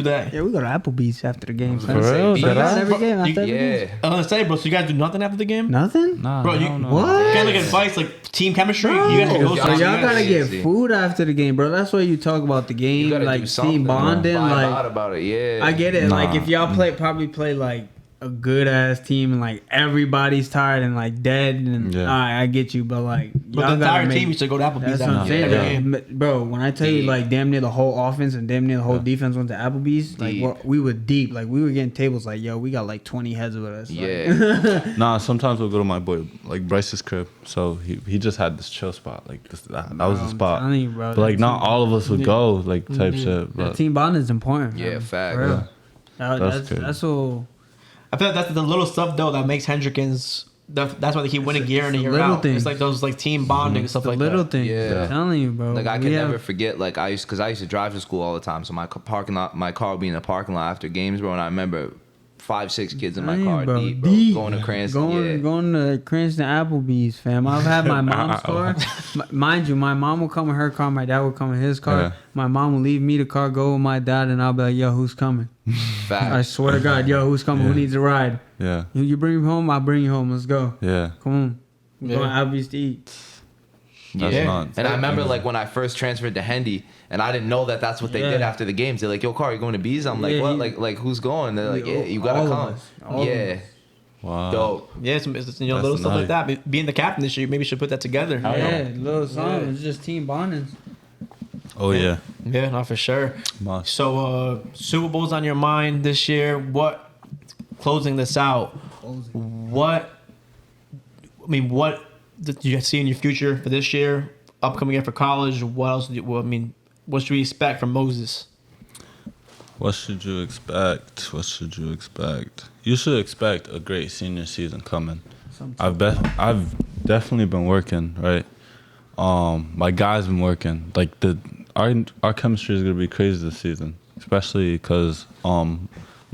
Speaker 1: that.
Speaker 3: Yeah, we go to Applebee's after the game.
Speaker 4: For real?
Speaker 3: You guys every game
Speaker 1: You-
Speaker 3: after every game?
Speaker 2: yeah.
Speaker 1: I was gonna say, bro, so you guys do nothing after the game?
Speaker 3: Nothing?
Speaker 4: Nah,
Speaker 1: Bro,
Speaker 4: I
Speaker 1: you-
Speaker 4: don't know.
Speaker 3: What?
Speaker 1: Get like advice, like team chemistry.
Speaker 3: Bro,
Speaker 1: You guys go
Speaker 3: y'all gotta get
Speaker 2: Easy.
Speaker 3: food after the game, bro. That's why you talk about the
Speaker 2: You
Speaker 3: game,
Speaker 2: gotta
Speaker 3: like
Speaker 2: do something.
Speaker 3: team bonding.
Speaker 2: Vibe out
Speaker 3: Like
Speaker 2: about it. Yeah.
Speaker 3: I get it.
Speaker 4: Nah.
Speaker 3: Like if y'all probably play like a good ass team and like everybody's tired and like dead and
Speaker 4: Yeah.
Speaker 3: I get you, but like
Speaker 1: But the
Speaker 3: y'all gotta
Speaker 1: entire
Speaker 3: make-
Speaker 1: team used to go to Applebee's
Speaker 3: That's what I'm
Speaker 1: after
Speaker 3: saying,
Speaker 1: every game.
Speaker 3: bro. When I tell you,
Speaker 2: Deep.
Speaker 3: like, damn near the whole offense and damn near the whole defense went to Applebee's, like,
Speaker 2: Deep.
Speaker 3: we were deep. Like, we were getting tables, like, yo, we got like 20 heads with us. Like,
Speaker 2: Yeah.
Speaker 4: Nah, sometimes we'll go to my boy, like Bryce's crib. So he just had this chill spot. Like, that was the
Speaker 3: I'm
Speaker 4: spot.
Speaker 3: telling you, bro,
Speaker 4: But, like,
Speaker 3: that
Speaker 4: not
Speaker 3: team-
Speaker 4: all of us would go, like, type shit.
Speaker 3: that
Speaker 4: But
Speaker 3: team bonding is important.
Speaker 2: Yeah,
Speaker 3: man.
Speaker 2: fact.
Speaker 3: For real.
Speaker 4: That's good.
Speaker 3: That's all.
Speaker 1: I feel like that's the little stuff though that makes Hendrickens. That's why they keep winning year in and year
Speaker 3: little
Speaker 1: out.
Speaker 3: things.
Speaker 1: It's like those like team bonding and stuff
Speaker 3: The
Speaker 1: like
Speaker 3: little
Speaker 1: that.
Speaker 3: things.
Speaker 2: Yeah.
Speaker 3: I'm telling you, bro.
Speaker 2: Like I
Speaker 3: We
Speaker 2: can
Speaker 3: have-
Speaker 2: never forget. Like I used to drive to school all the time. So my car would be in the parking lot after games, bro. And I remember 5-6 kids in my
Speaker 3: Dang,
Speaker 2: car,
Speaker 3: bro.
Speaker 2: deep, bro,
Speaker 3: Deep.
Speaker 2: going to Cranston.
Speaker 3: Going to Cranston Applebee's, fam. I've had my mom's car. Mind you, my mom will come in her car, my dad will come in his car.
Speaker 4: Yeah.
Speaker 3: My mom will leave me the car, go with my dad, and I'll be like, yo, who's coming?
Speaker 2: Fact.
Speaker 3: I swear to God, yo, who's coming? Who needs a ride?
Speaker 4: yeah,
Speaker 3: You bring me home, I'll bring you home. Let's go.
Speaker 4: yeah.
Speaker 3: Come on.
Speaker 1: Yeah.
Speaker 3: Going to Applebee's to eat.
Speaker 4: That's
Speaker 2: Yeah.
Speaker 4: nuts.
Speaker 2: And I remember like when I first transferred to Hendy, and I didn't know that that's what they
Speaker 3: Yeah.
Speaker 2: did after the games. They're like, "Yo, Car, you going to Bees?" I'm like,
Speaker 3: Yeah,
Speaker 2: "What?
Speaker 3: he-
Speaker 2: Like who's going?" They're like, "Yeah, you gotta
Speaker 3: all of
Speaker 2: come."
Speaker 3: us. All of
Speaker 2: Yeah,
Speaker 3: us.
Speaker 4: Wow.
Speaker 2: dope.
Speaker 1: Yeah, it's
Speaker 4: That's
Speaker 1: little stuff like
Speaker 4: nutty.
Speaker 1: that. Being the captain this year, maybe you should put that together.
Speaker 3: Yeah, little song. It's just team bonding.
Speaker 4: Oh, yeah.
Speaker 1: Yeah, not for sure.
Speaker 4: Must.
Speaker 1: So Super Bowl's on your mind this year. What closing this out? What do you see in your future for this year? Upcoming year for college. What else? What should we expect from Moses?
Speaker 4: What should you expect? What should you expect? You should expect a great senior season coming. I've definitely been working, right? My guys been working. Like our chemistry is gonna be crazy this season, especially because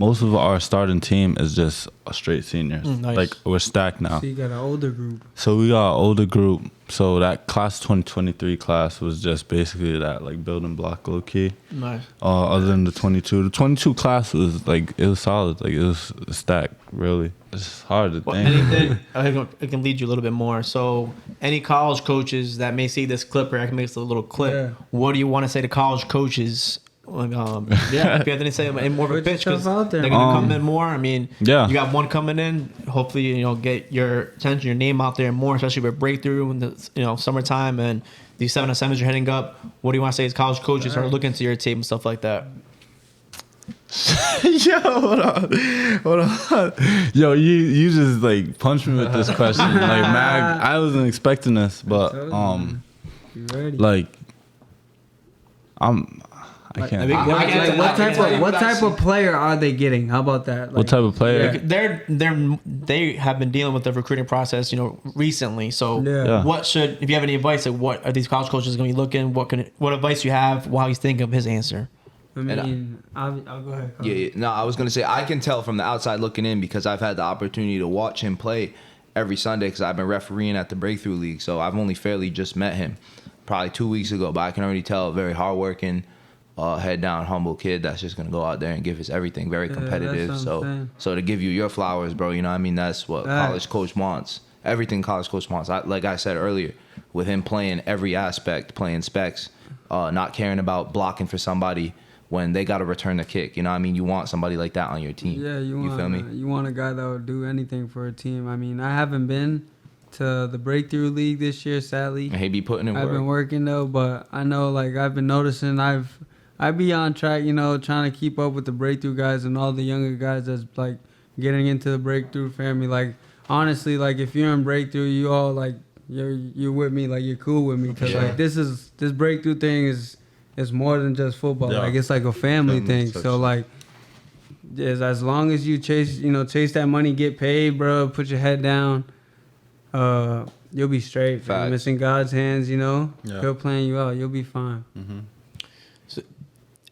Speaker 4: most of our starting team is just straight seniors.
Speaker 1: Nice.
Speaker 4: Like we're stacked now.
Speaker 3: So you got an older group.
Speaker 4: So we got an older group. So that class 2023 class was just basically that like building block low key.
Speaker 1: Nice.
Speaker 4: Other than the 22 class was like it was solid. Like it was stacked. Really, it's hard to
Speaker 1: Well,
Speaker 4: think.
Speaker 1: anything I think it can lead you a little bit more. So, any college coaches that may see this clip, or I can make this a little clip.
Speaker 3: Yeah.
Speaker 1: What do you want to say to college coaches? Like, if you have to say any more of a
Speaker 3: Put
Speaker 1: pitch, because
Speaker 3: yourself out there.
Speaker 1: they're gonna come in more. I mean,
Speaker 4: Yeah.
Speaker 1: you got one coming in. Hopefully, get your attention, your name out there more, especially with breakthrough in the summertime and these 7-on-7s you're heading up. What do you want to say as college coaches who are looking to your team and stuff like that?
Speaker 4: Yo, hold on. Yo, you just like punched me with this question. Like, Mag, I wasn't expecting this, but
Speaker 3: You ready?
Speaker 4: like, I can't.
Speaker 3: What type of player are they getting? How about that?
Speaker 4: What type of player?
Speaker 1: They have been dealing with the recruiting process, recently. So,
Speaker 3: Yeah.
Speaker 1: if you have any advice, like what are these college coaches going to be looking? What advice you have while he's thinking of his answer?
Speaker 3: I mean, I'll go ahead. Carl.
Speaker 2: Yeah. No, I was gonna say I can tell from the outside looking in because I've had the opportunity to watch him play every Sunday because I've been refereeing at the Breakthrough League. So I've only fairly just met him, probably 2 weeks ago. But I can already tell, very hardworking, head down, humble kid that's just gonna go out there and give his everything. Very competitive.
Speaker 3: that's what I'm saying.
Speaker 2: So to give you your flowers, bro, that's what college coach wants. Everything college coach wants. Like I said earlier, with him playing every aspect, playing specs, not caring about blocking for somebody when they got to return the kick. You want somebody like that on your team.
Speaker 3: Yeah, you
Speaker 2: feel me?
Speaker 3: You want a guy that would do anything for a team. I mean, I haven't been to the Breakthrough League this year, sadly.
Speaker 2: And he be putting in
Speaker 3: I've
Speaker 2: work.
Speaker 3: been working though, but I know I've been noticing I be on track, trying to keep up with the Breakthrough guys and all the younger guys that's getting into the Breakthrough family. Like, honestly, like, if you're in Breakthrough, you all, like, you're with me, like, you're cool with me. Because, like, this Breakthrough thing is more than just football.
Speaker 4: Yeah.
Speaker 3: Like, it's like a family thing. So, like, as long as you chase that money, get paid, bro, put your head down, you'll be straight. Fam. It's in God's hands, Yeah. He'll plan you out. You'll be fine.
Speaker 1: Mm-hmm. So,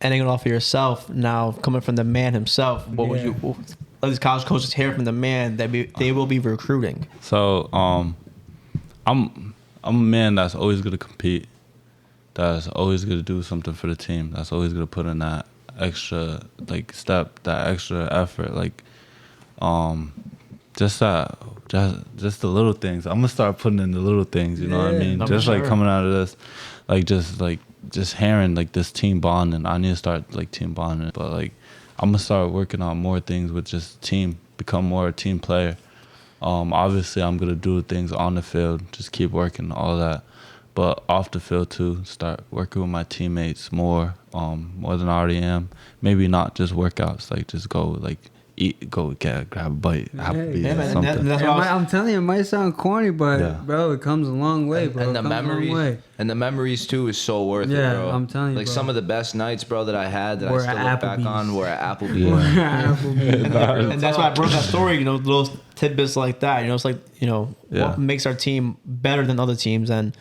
Speaker 1: ending it off for yourself now, coming from the man himself, what would you let these college coaches hear from the man that they will be recruiting?
Speaker 4: So, I'm a man that's always gonna compete, that's always gonna do something for the team, that's always gonna put in that extra step, that extra effort, just the little things. I'm gonna start putting in the little things, you know what I mean? Just coming out of this, just hearing this team bonding. I need to start team bonding, but I'm gonna start working on more things with just team, become more a team player. Obviously I'm gonna do things on the field, just keep working all that, but off the field too, start working with my teammates more than I already am. Maybe not just workouts, just go grab a bite, Applebee's or something.
Speaker 3: I'm telling you, it might sound corny, but bro, it comes a long way, bro.
Speaker 2: And the memories too is so worth it, bro.
Speaker 3: I'm telling you, bro.
Speaker 2: Some of the best nights, bro, that I had that I still look back on were at Applebee's.
Speaker 1: And that's why I broke that story, little tidbits like that. It's what makes our team better than other teams. And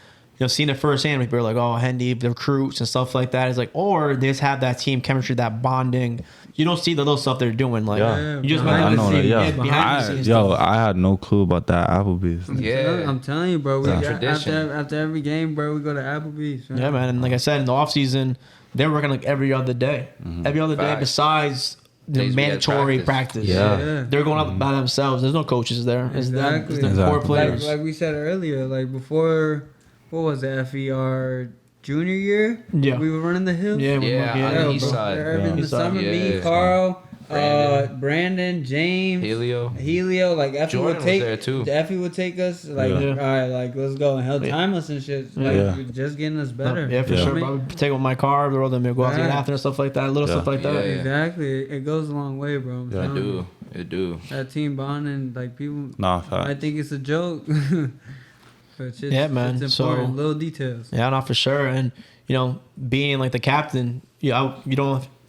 Speaker 1: seeing it firsthand, people are like, oh, Hendy, the recruits and stuff like that. It's or they just have that team chemistry, that bonding. You don't see the little stuff they're doing. You just
Speaker 4: I know that.
Speaker 1: behind the scenes.
Speaker 4: I had no clue about that Applebee's.
Speaker 3: I'm telling you, bro. After every game, bro, we go to Applebee's.
Speaker 1: Right? Yeah, man. And like I said, in the off season, they're working every other day. Mm-hmm. Every other day besides the mandatory practice.
Speaker 4: Yeah.
Speaker 1: They're going up by themselves. There's no coaches there.
Speaker 3: Exactly.
Speaker 1: It's the core players.
Speaker 3: Like we said earlier, before, what was it, FER junior year?
Speaker 1: Yeah.
Speaker 3: We were running the hill.
Speaker 2: On the east side.
Speaker 3: In the summer, me, Carl, Brandon, James,
Speaker 2: Helio.
Speaker 3: Effie
Speaker 2: Jordan
Speaker 3: would take
Speaker 2: was there too.
Speaker 3: Effie would take us all right, let's go, and he'll time us and shit. Just getting us better.
Speaker 1: Yeah, for sure. Probably take with my car, or then go out to get after and stuff like that, little stuff like that.
Speaker 3: Exactly. It goes a long way, bro.
Speaker 2: It do.
Speaker 3: That team bonding, people.
Speaker 4: Fact.
Speaker 3: I think it's a joke. But
Speaker 1: man.
Speaker 3: It's important, little details.
Speaker 1: Yeah, not for sure. And being the captain, I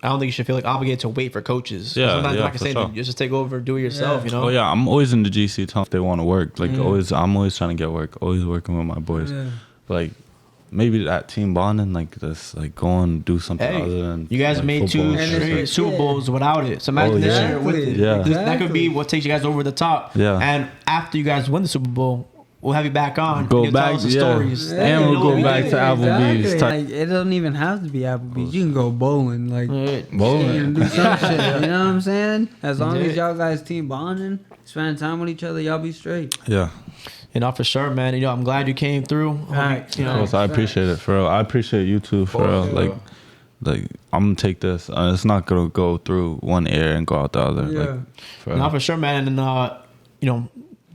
Speaker 1: don't think you should feel obligated to wait for coaches.
Speaker 4: Yeah,
Speaker 1: sometimes
Speaker 4: for sure.
Speaker 1: You just take over, do it yourself.
Speaker 4: Oh yeah, I'm always in the GC telling if they want to work. Always, I'm always trying to get work. Always working with my boys. Yeah. Maybe that team bonding, go and do something other than.
Speaker 1: You guys made two straight Super Bowls without it. So imagine this year with it.
Speaker 4: Yeah.
Speaker 1: That could be what takes you guys over the top.
Speaker 4: Yeah.
Speaker 1: And after you guys win the Super Bowl, we'll have you back on.
Speaker 4: Go back to
Speaker 1: stories.
Speaker 4: And we'll go back to Applebee's.
Speaker 3: Exactly. It doesn't even have to be Applebee's. You can go bowling.
Speaker 4: Bowling.
Speaker 3: And do some shit. You know what I'm saying? As long as y'all guys team bonding, spending time with each other, y'all be straight.
Speaker 4: Yeah.
Speaker 1: For sure, man. I'm glad you came through.
Speaker 4: I appreciate it, for real. I appreciate you too, for real. I'm gonna take this. It's not gonna go through one ear and go out the other.
Speaker 3: Yeah.
Speaker 1: For sure, man. And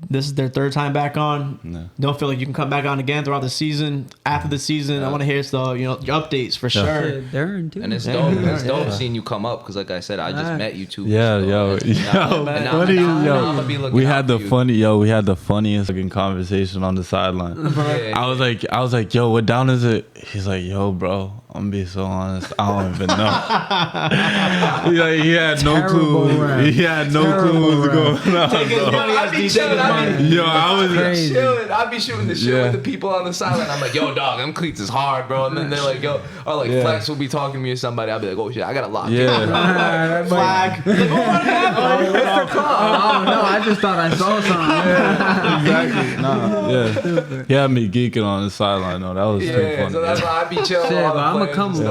Speaker 1: this is their third time back on. Yeah. Don't feel like you can come back on again throughout the season. After the season, I want to hear your updates for sure.
Speaker 3: Darren too.
Speaker 2: And it's dope. It's dope seeing you come up because, like I said, I just met you two.
Speaker 4: Yeah, we had the funniest fucking conversation on the sideline. I was like, yo, what down is it? He's like, yo, bro, I'm gonna be so honest, I don't even know. He had no clue. He had no clue what was going on.
Speaker 2: I'd be chilling. I'd be shooting the shit with the people on the sideline. I'm like, yo, dog, them cleats is hard, bro. And then they're like, yo, or Flex will be talking to me or somebody. I'll be like, oh shit, I gotta lock in.
Speaker 1: Flag.
Speaker 3: No, I just thought I saw something.
Speaker 4: Exactly. He had me geeking on the sideline. No, that was too funny.
Speaker 2: So that's why I'd be chilling.
Speaker 3: I'm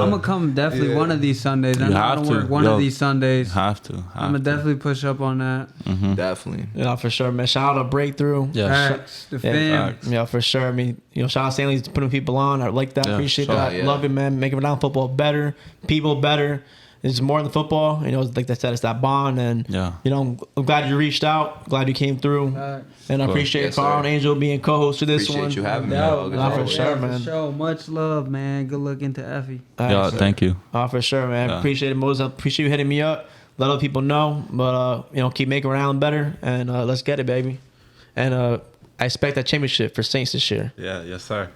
Speaker 3: gonna come definitely one of these Sundays. I'm gonna work one of these Sundays.
Speaker 4: Have to.
Speaker 3: I'm gonna definitely push up on that.
Speaker 2: Mm-hmm. Definitely.
Speaker 1: For sure, man. Shout out to Breakthrough.
Speaker 3: The fam.
Speaker 1: Yeah, for sure. I mean, shout out Stanley's putting people on. I like that. Appreciate that.
Speaker 2: Yeah.
Speaker 1: Love it, man. Making down football better, people better. It's more than football. Like I said, it's that bond. And, I'm glad you reached out. Glad you came through. And I appreciate Carl and Angel being co-hosts for this one.
Speaker 2: Appreciate you having me.
Speaker 1: For sure, man.
Speaker 3: For sure. Much love, man. Good luck into Effie.
Speaker 4: Thank you.
Speaker 1: For sure, man. Appreciate it, Moses. Appreciate you hitting me up. let other people know. But keep making Rhode Island better, and let's get it, baby. And I expect that championship for Saints this year.
Speaker 4: Yeah, yes, sir.